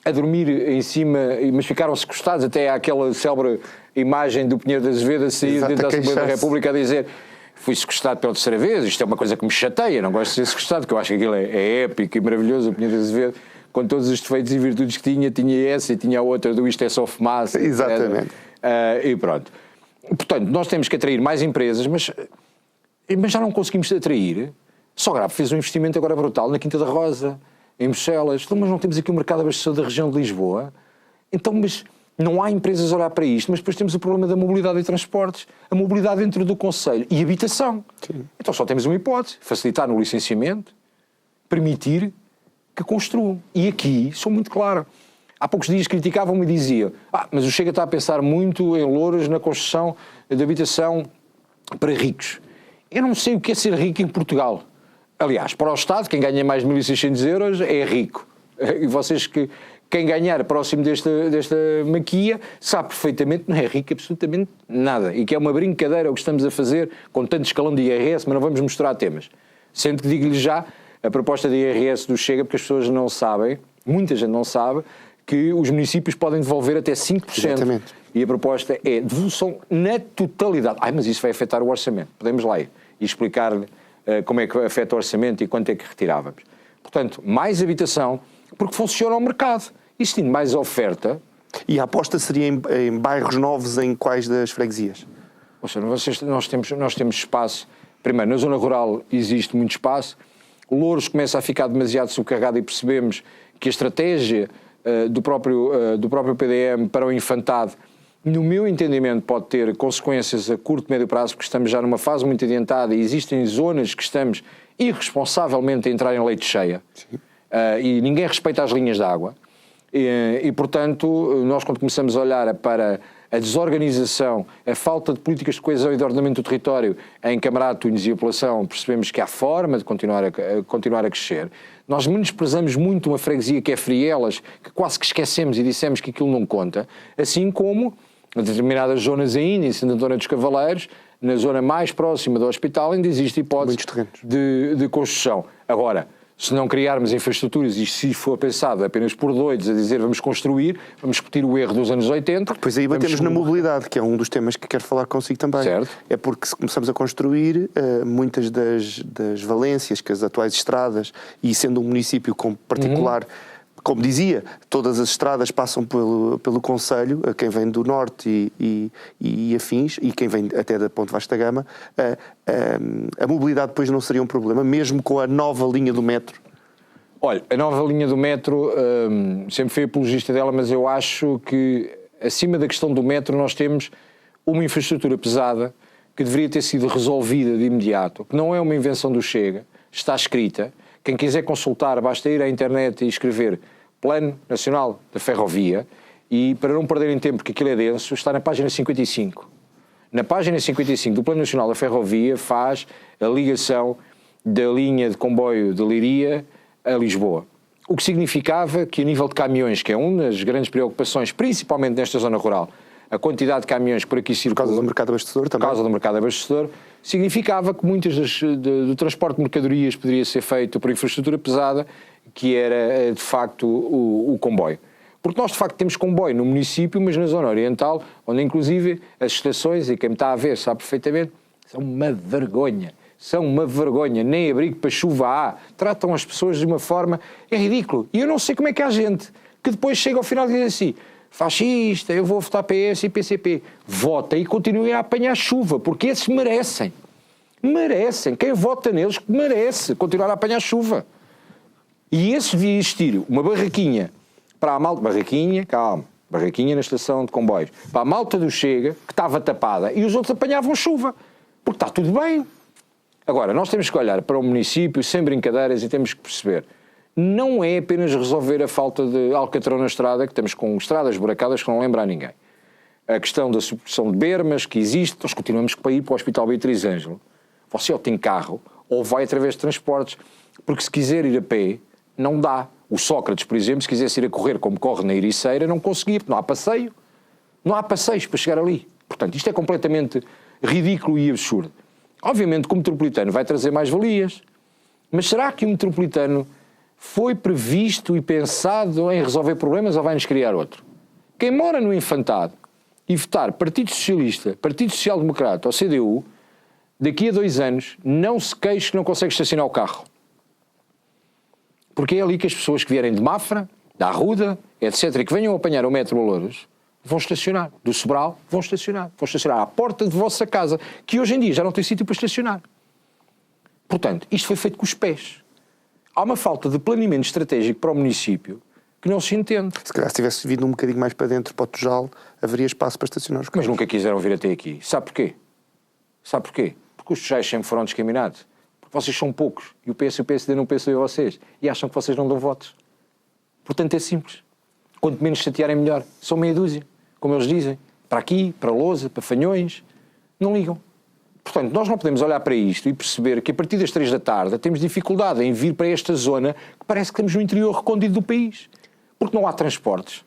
a dormir em cima, mas ficaram sequestrados até àquela célebre imagem do Pinheiro de Azevedo a sair dentro da Assembleia da República a dizer: fui sequestrado pela terceira vez, isto é uma coisa que me chateia, não gosto de ser sequestrado, porque eu acho que aquilo é épico e maravilhoso, o Pinheiro de Azevedo, com todos os defeitos e virtudes que tinha essa e tinha a outra do isto é só fumaça. Exatamente. E pronto. Portanto, nós temos que atrair mais empresas, mas já não conseguimos atrair. Só Grave fez um investimento agora brutal na Quinta da Rosa, em Bruxelas. Então, mas não temos aqui o mercado abastecedor da região de Lisboa. Então, mas não há empresas a olhar para isto, mas depois temos o problema da mobilidade e transportes, a mobilidade dentro do concelho e habitação. Sim. Então só temos uma hipótese: facilitar no licenciamento, permitir que construam. E aqui sou muito claro. Há poucos dias criticavam-me e diziam: mas o Chega está a pensar muito em Louros na construção de habitação para ricos. Eu não sei o que é ser rico em Portugal. Aliás, para o Estado, quem ganha mais de 1.600 euros é rico. E vocês quem ganhar próximo desta maquia sabe perfeitamente que não é rico absolutamente nada. E que é uma brincadeira o que estamos a fazer com tanto escalão de IRS, mas não vamos mostrar temas. Sendo que digo-lhe já a proposta de IRS do Chega, porque as pessoas não sabem, muita gente não sabe, que os municípios podem devolver até 5%. Exatamente. E a proposta é devolução na totalidade. Mas isso vai afetar o orçamento. Podemos lá ir e explicar-lhe como é que afeta o orçamento e quanto é que retirávamos. Portanto, mais habitação, porque funciona o mercado. Existindo mais oferta... E a aposta seria em bairros novos em quais das freguesias? Ou seja, nós temos espaço. Primeiro, na zona rural existe muito espaço. Louros começa a ficar demasiado subcarregado e percebemos que a estratégia do próprio PDM para o infantado, no meu entendimento, pode ter consequências a curto e médio prazo, porque estamos já numa fase muito adiantada e existem zonas que estamos irresponsavelmente a entrar em leite cheia. E ninguém respeita as linhas de água. E, portanto, nós quando começamos a olhar para a desorganização, a falta de políticas de coesão e de ordenamento do território em Camarado, Tunes e Apelação, percebemos que há forma de continuar a crescer. Nós menosprezamos muito uma freguesia que é Frielas, que quase que esquecemos e dissemos que aquilo não conta, assim como em determinadas zonas ainda, em Santo Antônio dos Cavaleiros, na zona mais próxima do hospital, ainda existe hipótese de construção. Agora, se não criarmos infraestruturas e se for pensado apenas por doidos a dizer vamos construir, vamos repetir o erro dos anos 80. Depois aí batemos na mobilidade, que é um dos temas que quero falar consigo também. Certo. É porque se começamos a construir, muitas das valências que as atuais estradas, e sendo um município com particular... Como dizia, todas as estradas passam pelo concelho, quem vem do norte e afins, e quem vem até da Ponte Vasta Gama, a mobilidade depois não seria um problema, mesmo com a nova linha do metro. Olha, a nova linha do metro, sempre fui apologista dela, mas eu acho que acima da questão do metro nós temos uma infraestrutura pesada que deveria ter sido resolvida de imediato, que não é uma invenção do Chega, está escrita. Quem quiser consultar, basta ir à internet e escrever Plano Nacional da Ferrovia e, para não perderem tempo, porque aquilo é denso, está na página 55. Na página 55 do Plano Nacional da Ferrovia faz a ligação da linha de comboio de Leiria a Lisboa. O que significava que, a nível de caminhões, que é uma das grandes preocupações, principalmente nesta zona rural, a quantidade de caminhões por aqui circulam... Por causa do mercado abastecedor também. Por causa do mercado abastecedor, significava que muitas do transporte de mercadorias poderia ser feito por infraestrutura pesada, que era, de facto, o comboio. Porque nós, de facto, temos comboio no município, mas na zona oriental, onde, inclusive, as estações, e quem me está a ver sabe perfeitamente, são uma vergonha. São uma vergonha. Nem abrigo para chuva há. Tratam as pessoas de uma forma... É ridículo. E eu não sei como é que há gente que depois chega ao final e diz assim: fascista, eu vou votar PS e PCP. Vota e continuem a apanhar chuva, porque esses merecem. Merecem. Quem vota neles merece continuar a apanhar chuva. E esse devia existir uma barraquinha para a malta, barraquinha na estação de comboios, para a malta do Chega, que estava tapada, e os outros apanhavam chuva, porque está tudo bem. Agora, nós temos que olhar para o município sem brincadeiras e temos que perceber, não é apenas resolver a falta de alcatrão na estrada, que temos com estradas buracadas que não lembra a ninguém. A questão da supressão de bermas, que existe, nós continuamos para ir para o Hospital Beatriz Ângelo. Você ou tem carro, ou vai através de transportes, porque se quiser ir a pé, não dá. O Sócrates, por exemplo, se quisesse ir a correr como corre na Ericeira, não conseguia, porque não há passeio. Não há passeios para chegar ali. Portanto, isto é completamente ridículo e absurdo. Obviamente que o metropolitano vai trazer mais valias, mas será que o metropolitano foi previsto e pensado em resolver problemas ou vai-nos criar outro? Quem mora no Infantado e votar Partido Socialista, Partido Social Democrata ou CDU, daqui a 2 anos não se queixe que não consegue estacionar o carro. Porque é ali que as pessoas que vierem de Mafra, da Arruda, etc., e que venham apanhar o metro a Louros, vão estacionar. Do Sobral, vão estacionar. Vão estacionar à porta de vossa casa, que hoje em dia já não tem sítio para estacionar. Portanto, isto foi feito com os pés. Há uma falta de planeamento estratégico para o município que não se entende. Se calhar se tivesse vindo um bocadinho mais para dentro, para o Tujal, haveria espaço para estacionar os carros. Mas nunca quiseram vir até aqui. Sabe porquê? Sabe porquê? Porque os Tujais sempre foram discriminados. Porque vocês são poucos. E o PS e o PSD não pensam em vocês. E acham que vocês não dão votos. Portanto, é simples. Quanto menos chatearem, melhor. São meia dúzia, como eles dizem. Para aqui, para Lousa, para Fanhões. Não ligam. Portanto, nós não podemos olhar para isto e perceber que a partir das 3 da tarde temos dificuldade em vir para esta zona que parece que estamos no interior recôndito do país. Porque não há transportes.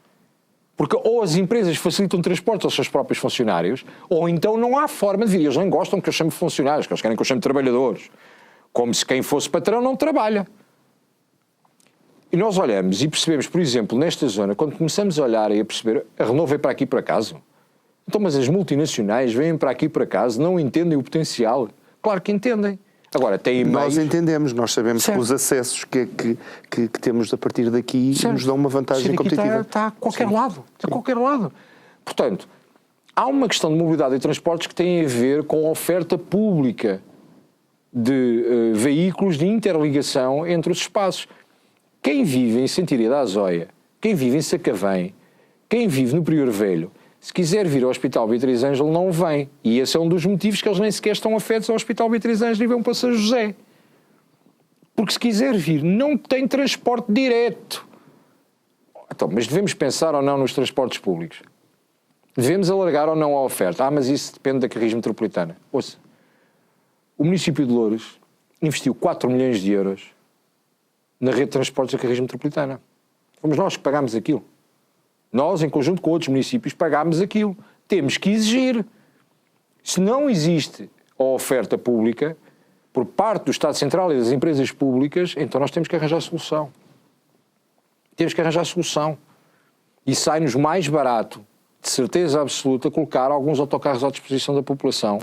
Porque ou as empresas facilitam transportes aos seus próprios funcionários, ou então não há forma de vir. Eles nem gostam que eu chame funcionários, que eles querem que eu chame trabalhadores. Como se quem fosse patrão não trabalha. E nós olhamos e percebemos, por exemplo, nesta zona, quando começamos a olhar e a perceber, a Renault veio para aqui por acaso? Então, mas as multinacionais vêm para aqui por acaso, não entendem o potencial? Claro que entendem. Agora, têm Nós entendemos, nós sabemos que os acessos que temos a partir daqui nos dão uma vantagem competitiva. Está a qualquer lado. Está a qualquer lado. Portanto, há uma questão de mobilidade e transportes que tem a ver com a oferta pública de veículos de interligação entre os espaços. Quem vive em Santíria da Azóia, quem vive em Sacavém, quem vive no Prior Velho, se quiser vir ao Hospital Beatriz Ângelo, não vem. E esse é um dos motivos que eles nem sequer estão afetos ao Hospital Beatriz Ângelo e vão para São José. Porque se quiser vir, não tem transporte direto. Então, mas devemos pensar ou não nos transportes públicos? Devemos alargar ou não a oferta? Mas isso depende da Carris Metropolitana. Ouça, o município de Louros investiu 4 milhões de euros na rede de transportes da Carris Metropolitana. Fomos nós que pagámos aquilo. Nós, em conjunto com outros municípios, pagámos aquilo. Temos que exigir. Se não existe a oferta pública, por parte do Estado Central e das empresas públicas, então nós temos que arranjar solução. Temos que arranjar solução. E sai-nos mais barato, de certeza absoluta, colocar alguns autocarros à disposição da população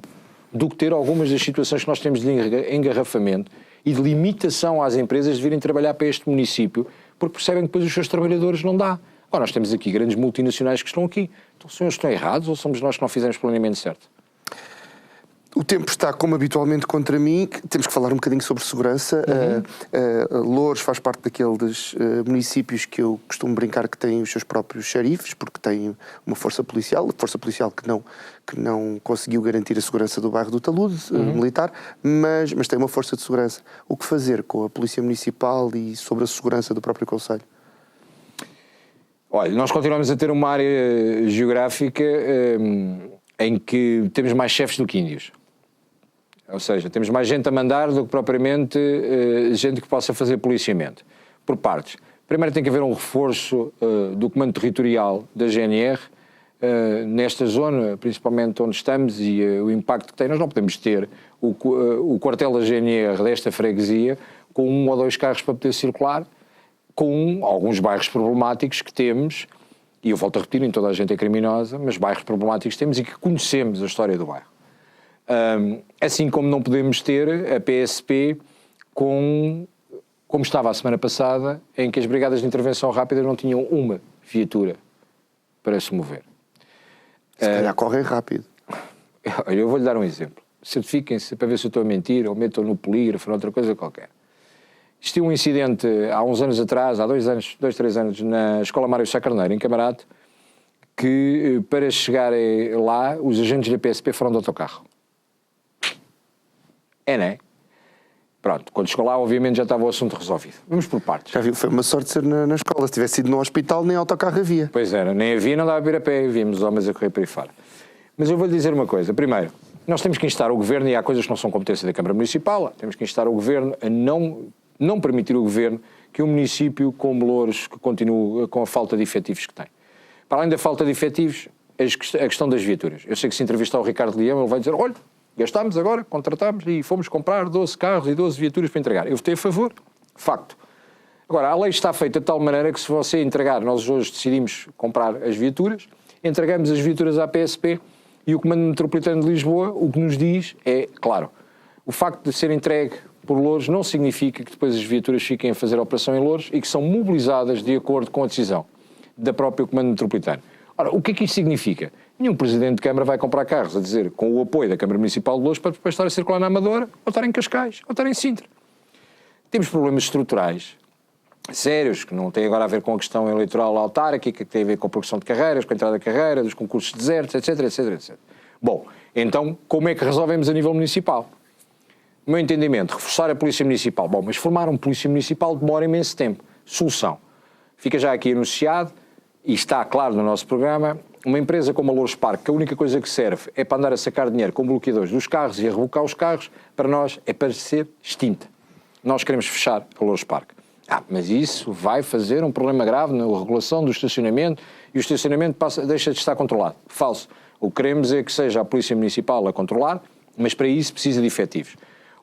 do que ter algumas das situações que nós temos de engarrafamento e de limitação às empresas de virem trabalhar para este município, porque percebem que depois os seus trabalhadores não dá. Ora, nós temos aqui grandes multinacionais que estão aqui. Então, são eles que estão errados ou somos nós que não fizemos o planeamento certo? O tempo está, como habitualmente, contra mim. Temos que falar um bocadinho sobre segurança. Louros faz parte daqueles municípios que eu costumo brincar que têm os seus próprios xerifes, porque têm uma força policial que não conseguiu garantir a segurança do bairro do Talude, militar, mas tem uma força de segurança. O que fazer com a Polícia Municipal e sobre a segurança do próprio concelho? Olha, nós continuamos a ter uma área geográfica em que temos mais chefes do que índios. Ou seja, temos mais gente a mandar do que propriamente gente que possa fazer policiamento. Por partes. Primeiro tem que haver um reforço do comando territorial da GNR nesta zona, principalmente onde estamos e o impacto que tem. Nós não podemos ter o quartel da GNR desta freguesia com 1 ou 2 carros para poder circular, com alguns bairros problemáticos que temos, e eu volto a repetir, nem toda a gente é criminosa, mas bairros problemáticos temos e que conhecemos a história do bairro. Assim como não podemos ter a PSP como estava a semana passada, em que as brigadas de intervenção rápida não tinham uma viatura para se mover. Se calhar correm rápido. Eu vou-lhe dar um exemplo. Certifiquem-se para ver se eu estou a mentir, ou metam no polígrafo, ou outra coisa qualquer. Existiu um incidente há uns anos atrás, há 3 anos, na Escola Mário Sá Carneiro, em Camarate, que para chegar lá, os agentes da PSP foram de autocarro. Não é? Pronto, quando chegou lá, obviamente já estava o assunto resolvido. Vamos por partes. Já viu, foi uma sorte ser na escola. Se tivesse sido no hospital, nem autocarro havia. Pois era, nem havia, não dava a vir a pé, víamos homens a correr para aí fora. Mas eu vou-lhe dizer uma coisa. Primeiro, nós temos que instar o Governo, e há coisas que não são competência da Câmara Municipal, temos que instar o Governo a não permitir o Governo que um município como Louros que continue com a falta de efetivos que tem. Para além da falta de efetivos, a questão das viaturas. Eu sei que se entrevistar o Ricardo Leão, ele vai dizer, olha, gastámos agora, contratámos e fomos comprar 12 carros e 12 viaturas para entregar. Eu votei a favor, facto. Agora, a lei está feita de tal maneira que se você entregar, nós hoje decidimos comprar as viaturas, entregamos as viaturas à PSP e o Comando Metropolitano de Lisboa o que nos diz é, claro, o facto de ser entregue por Louros não significa que depois as viaturas fiquem a fazer a operação em Louros e que são mobilizadas de acordo com a decisão da própria Comando Metropolitano. Ora, o que é que isto significa? Nenhum Presidente de Câmara vai comprar carros, a dizer, com o apoio da Câmara Municipal de Louros, para depois estar a circular na Amadora, ou estar em Cascais, ou estar em Sintra. Temos problemas estruturais sérios, que não têm agora a ver com a questão eleitoral autárquica, que tem a ver com a progressão de carreiras, com a entrada de carreira, dos concursos desertos, etc, etc, etc. Bom, então, como é que resolvemos a nível municipal? No meu entendimento, reforçar a Polícia Municipal. Bom, mas formar uma Polícia Municipal demora imenso tempo. Solução. Fica já aqui anunciado, e está claro no nosso programa, uma empresa como a Louros Parque, que a única coisa que serve é para andar a sacar dinheiro com bloqueadores dos carros e a rebocar os carros, para nós é para ser extinta. Nós queremos fechar a Louros Parque. Mas isso vai fazer um problema grave na regulação do estacionamento e o estacionamento deixa de estar controlado. Falso. O que queremos é que seja a Polícia Municipal a controlar, mas para isso precisa de efetivos.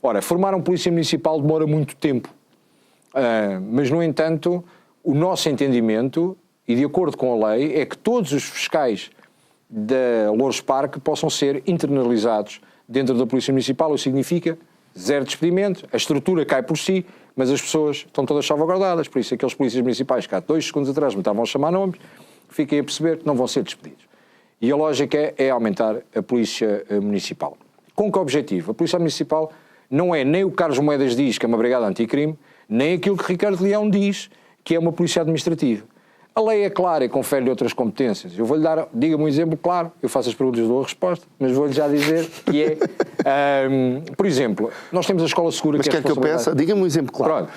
Ora, formar uma Polícia Municipal demora muito tempo, mas no entanto, o nosso entendimento, e de acordo com a lei, é que todos os fiscais da Louros Parque possam ser internalizados dentro da Polícia Municipal, o que significa zero despedimentos, a estrutura cai por si, mas as pessoas estão todas salvaguardadas, por isso aqueles polícias municipais que há 2 segundos atrás me estavam a chamar nomes, fiquem a perceber que não vão ser despedidos. E a lógica é aumentar a Polícia Municipal. Com que objetivo? A Polícia Municipal não é nem o que Carlos Moedas diz, que é uma brigada anticrime, nem aquilo que Ricardo Leão diz, que é uma polícia administrativa. A lei é clara e confere-lhe outras competências. Eu vou-lhe dar, diga-me um exemplo claro, eu faço as perguntas e dou a resposta, mas vou-lhe já dizer que é, por exemplo, nós temos a Escola Segura... Mas quer que eu peça? Diga-me um exemplo claro. Pronto,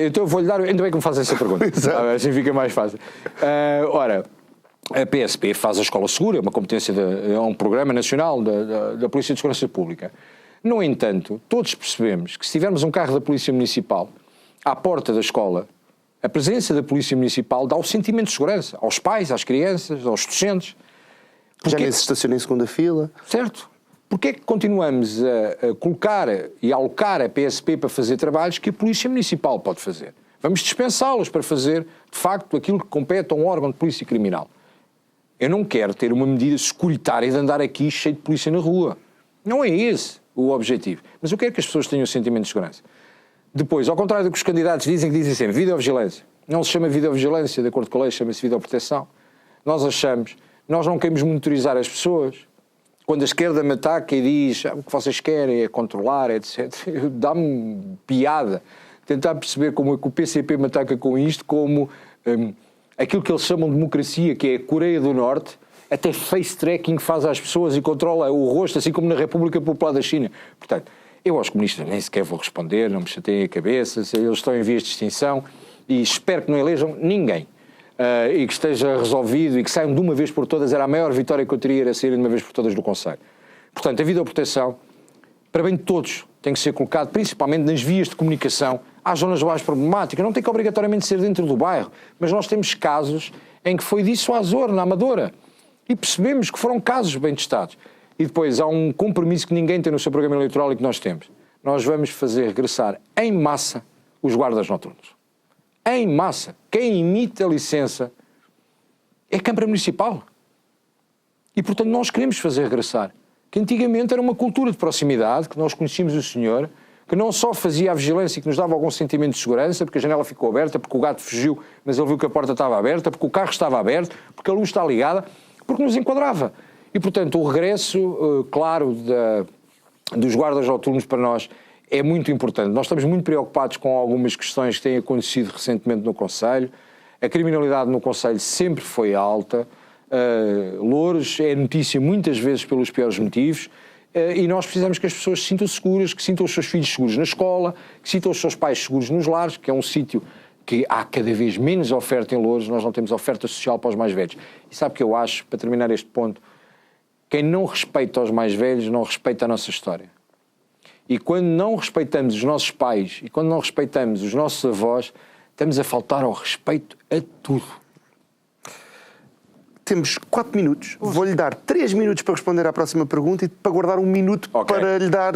então vou-lhe dar, ainda bem que me faz essa pergunta, assim fica mais fácil. Ora, a PSP faz a Escola Segura, uma competência, é um programa nacional da Polícia de Segurança Pública. No entanto, todos percebemos que se tivermos um carro da Polícia Municipal à porta da escola, a presença da Polícia Municipal dá o sentimento de segurança aos pais, às crianças, aos docentes. Já nem se estaciona em segunda fila. Certo. Porquê é que continuamos a colocar e a alocar a PSP para fazer trabalhos que a Polícia Municipal pode fazer? Vamos dispensá-los para fazer, de facto, aquilo que compete a um órgão de polícia criminal. Eu não quero ter uma medida securitária de andar aqui cheio de polícia na rua. Não é esse o objetivo. Mas eu quero que as pessoas tenham o sentimento de segurança. Depois, ao contrário do que os candidatos dizem sempre videovigilância. Não se chama videovigilância, de acordo com a lei, chama-se videoproteção. Nós achamos, nós não queremos monitorizar as pessoas. Quando a esquerda me ataca e diz o que vocês querem é controlar, etc., dá-me piada tentar perceber como é que o PCP me ataca com isto, como aquilo que eles chamam de democracia, que é a Coreia do Norte, até face tracking faz às pessoas e controla o rosto, assim como na República Popular da China. Portanto, eu aos comunistas nem sequer vou responder, não me chateiem a cabeça, eles estão em vias de extinção e espero que não elejam ninguém e que esteja resolvido e que saiam de uma vez por todas. Era a maior vitória que eu teria, era sair de uma vez por todas do Conselho. Portanto, a videoproteção, para bem de todos, tem que ser colocado principalmente nas vias de comunicação. Há zonas mais problemáticas, não tem que obrigatoriamente ser dentro do bairro, mas nós temos casos em que foi dissuasor na Amadora e percebemos que foram casos bem testados. E depois há um compromisso que ninguém tem no seu programa eleitoral e que nós temos. Nós vamos fazer regressar em massa os guardas noturnos. Em massa. Quem emite a licença é a Câmara Municipal. E, portanto, nós queremos fazer regressar. Que antigamente era uma cultura de proximidade, que nós conhecíamos o senhor, que não só fazia a vigilância e que nos dava algum sentimento de segurança, porque a janela ficou aberta, porque o gato fugiu, mas ele viu que a porta estava aberta, porque o carro estava aberto, porque a luz está ligada, porque nos enquadrava. E, portanto, o regresso, claro, dos guardas noturnos para nós é muito importante. Nós estamos muito preocupados com algumas questões que têm acontecido recentemente no Conselho. A criminalidade no Conselho sempre foi alta. Loures é notícia muitas vezes pelos piores motivos. E nós precisamos que as pessoas se sintam seguras, que sintam os seus filhos seguros na escola, que sintam os seus pais seguros nos lares, que é um sítio que há cada vez menos oferta em Loures. Nós não temos oferta social para os mais velhos. E sabe o que eu acho, para terminar este ponto? Quem não respeita os mais velhos não respeita a nossa história. E quando não respeitamos os nossos pais e quando não respeitamos os nossos avós, estamos a faltar ao respeito a tudo. Temos 4 minutos. Vou-lhe dar 3 minutos para responder à próxima pergunta e para guardar 1 minuto para lhe dar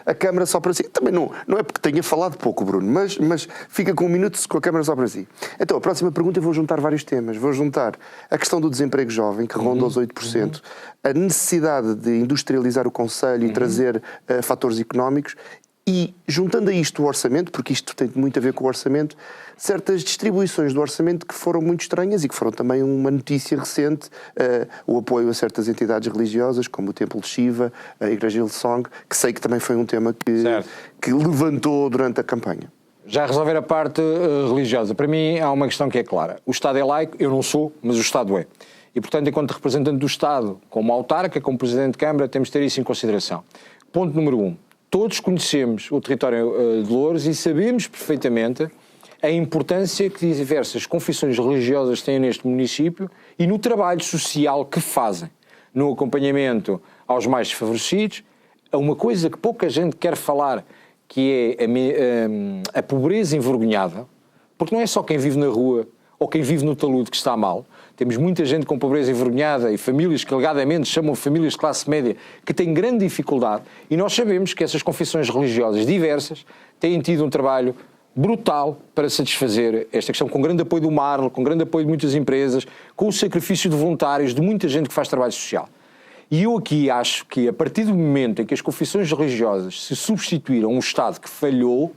a câmara só para si. Também não é porque tenha falado pouco, Bruno, mas fica com 1 minuto com a câmara só para si. Então, a próxima pergunta eu vou juntar vários temas. Vou juntar a questão do desemprego jovem, que ronda os 8%, a necessidade de industrializar o Conselho e trazer fatores económicos, e juntando a isto o orçamento, porque isto tem muito a ver com o orçamento, certas distribuições do orçamento que foram muito estranhas e que foram também uma notícia recente, o apoio a certas entidades religiosas, como o Templo de Shiva, a Igreja Hillsong, que sei que também foi um tema que levantou durante a campanha. Já a resolver a parte religiosa, para mim há uma questão que é clara. O Estado é laico, eu não sou, mas o Estado é. E, portanto, enquanto representante do Estado, como autarca, como Presidente de Câmara, temos de ter isso em consideração. Ponto número 1. Todos conhecemos o território de Loures e sabemos perfeitamente a importância que diversas confissões religiosas têm neste município e no trabalho social que fazem, no acompanhamento aos mais desfavorecidos. Uma coisa que pouca gente quer falar, que é a pobreza envergonhada, porque não é só quem vive na rua ou quem vive no talude que está mal. Temos muita gente com pobreza envergonhada e famílias que alegadamente chamam famílias de classe média que têm grande dificuldade, e nós sabemos que essas confissões religiosas diversas têm tido um trabalho brutal para satisfazer esta questão, com grande apoio do Marlo, com grande apoio de muitas empresas, com o sacrifício de voluntários, de muita gente que faz trabalho social. E eu aqui acho que a partir do momento em que as confissões religiosas se substituíram a um Estado que falhou,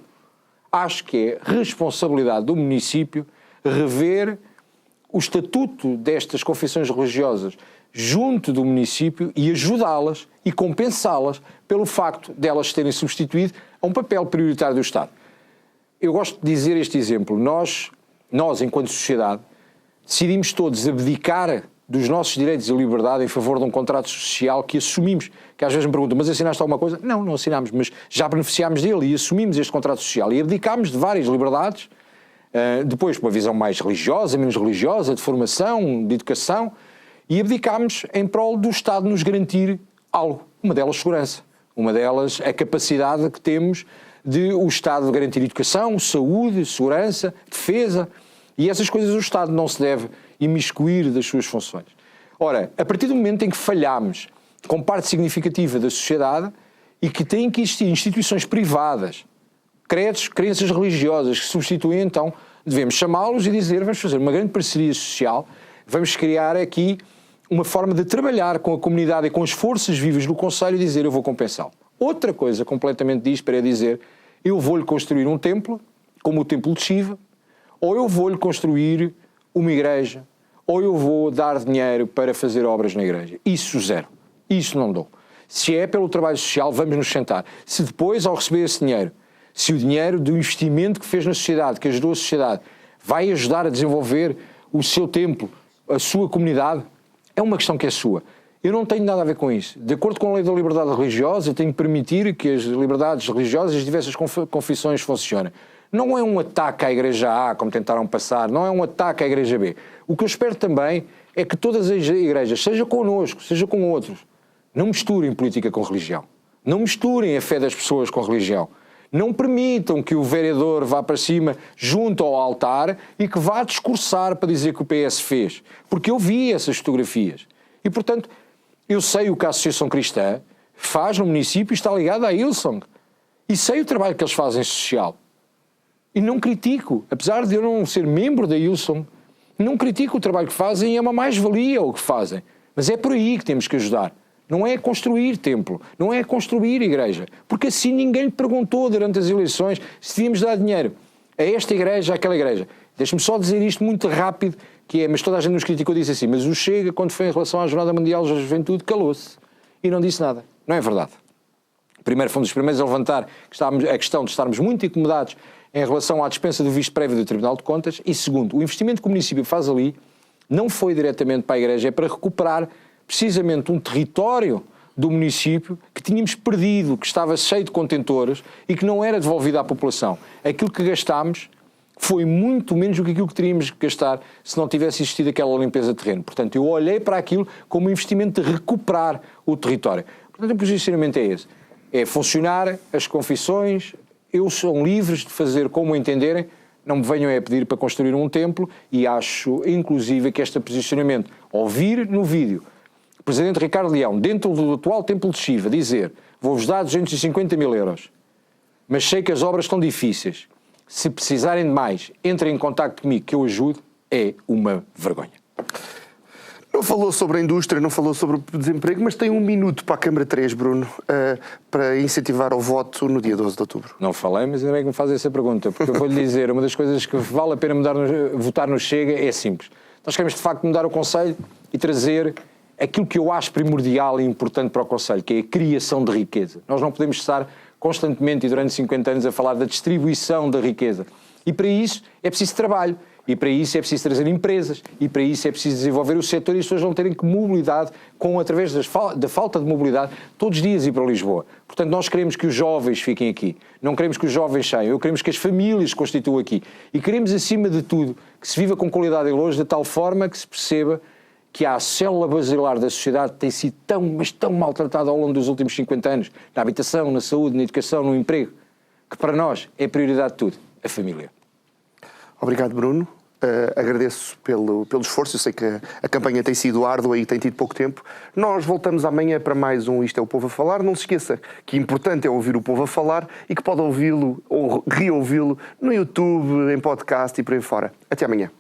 acho que é responsabilidade do município rever o estatuto destas confissões religiosas junto do município e ajudá-las e compensá-las pelo facto de elas terem substituído a um papel prioritário do Estado. Eu gosto de dizer este exemplo. Nós enquanto sociedade, decidimos todos abdicar dos nossos direitos e liberdade em favor de um contrato social que assumimos. Que às vezes me perguntam, mas assinaste alguma coisa? Não, não assinámos, mas já beneficiámos dele e assumimos este contrato social e abdicámos de várias liberdades. Depois, com uma visão mais religiosa, menos religiosa, de formação, de educação, e abdicámos em prol do Estado nos garantir algo. Uma delas, segurança. Uma delas, a capacidade que temos de o Estado garantir educação, saúde, segurança, defesa, e essas coisas o Estado não se deve imiscuir das suas funções. Ora, a partir do momento em que falhamos com parte significativa da sociedade e que têm que existir instituições privadas, credos, crenças religiosas que substituem, então devemos chamá-los e dizer, vamos fazer uma grande parceria social, vamos criar aqui uma forma de trabalhar com a comunidade e com as forças vivas do Conselho e dizer, eu vou compensá-lo. Outra coisa completamente dispara é dizer, eu vou-lhe construir um templo, como o Templo de Shiva, ou eu vou-lhe construir uma igreja, ou eu vou dar dinheiro para fazer obras na igreja. Isso zero. Isso não dou. Se é pelo trabalho social, vamos nos sentar. Se depois, ao receber esse dinheiro, se o dinheiro do investimento que fez na sociedade, que ajudou a sociedade, vai ajudar a desenvolver o seu templo, a sua comunidade, é uma questão que é sua. Eu não tenho nada a ver com isso. De acordo com a lei da liberdade religiosa, eu tenho que permitir que as liberdades religiosas e as diversas confissões funcionem. Não é um ataque à Igreja A, como tentaram passar, não é um ataque à Igreja B. O que eu espero também é que todas as igrejas, seja connosco, seja com outros, não misturem política com religião. Não misturem a fé das pessoas com a religião. Não permitam que o vereador vá para cima junto ao altar e que vá discursar para dizer que o PS fez. Porque eu vi essas fotografias. E, portanto, eu sei o que a Associação Cristã faz no município e está ligada à Hillsong. E sei o trabalho que eles fazem social. E não critico, apesar de eu não ser membro da Hillsong, não critico o trabalho que fazem e é uma mais-valia o que fazem. Mas é por aí que temos que ajudar. Não é construir templo, não é construir igreja. Porque assim ninguém lhe perguntou durante as eleições se devíamos dar dinheiro a esta igreja, àquela igreja. Deixe-me só dizer isto muito rápido, que é, mas toda a gente nos criticou, disse assim, mas o Chega, quando foi em relação à Jornada Mundial da Juventude, calou-se e não disse nada. Não é verdade. Primeiro, fomos os primeiros a levantar a questão de estarmos muito incomodados em relação à dispensa do visto prévio do Tribunal de Contas. E segundo, o investimento que o município faz ali não foi diretamente para a Igreja, é para recuperar precisamente um território do município que tínhamos perdido, que estava cheio de contentores e que não era devolvido à população. Aquilo que gastámos foi muito menos do que aquilo que teríamos que gastar se não tivesse existido aquela limpeza de terreno. Portanto, eu olhei para aquilo como um investimento de recuperar o território. Portanto, o posicionamento é esse. É funcionar as confissões, eles são livres de fazer como entenderem, não me venham a pedir para construir um templo, e acho, inclusive, que este posicionamento, ouvir no vídeo o Presidente Ricardo Leão, dentro do atual Templo de Shiva, dizer: vou-vos dar 250 mil euros, mas sei que as obras estão difíceis, se precisarem de mais, entrem em contacto comigo que eu ajudo, é uma vergonha. Não falou sobre a indústria, não falou sobre o desemprego, mas tem 1 minuto para a Câmara 3, Bruno, para incentivar o voto no dia 12 de outubro. Não falei, mas ainda bem que me faz essa pergunta, porque eu vou-lhe dizer, uma das coisas que vale a pena votar no Chega é simples. Nós queremos, de facto, mudar o Conselho e trazer aquilo que eu acho primordial e importante para o Conselho, que é a criação de riqueza. Nós não podemos estar constantemente e durante 50 anos a falar da distribuição da riqueza. E para isso é preciso trabalho. E para isso é preciso trazer empresas, e para isso é preciso desenvolver o setor e as pessoas não terem que mobilidade, através da falta de mobilidade, todos os dias ir para Lisboa. Portanto, nós queremos que os jovens fiquem aqui, não queremos que os jovens saiam, queremos que as famílias se constituam aqui. E queremos, acima de tudo, que se viva com qualidade e longe, de tal forma que se perceba que a célula basilar da sociedade tem sido tão maltratada ao longo dos últimos 50 anos, na habitação, na saúde, na educação, no emprego, que para nós é a prioridade de tudo, a família. Obrigado, Bruno. Agradeço pelo esforço. Eu sei que a campanha tem sido árdua e tem tido pouco tempo. Nós voltamos amanhã para mais um Isto é o Povo a Falar. Não se esqueça que importante é ouvir o povo a falar e que pode ouvi-lo ou reouvi-lo no YouTube, em podcast e por aí fora. Até amanhã.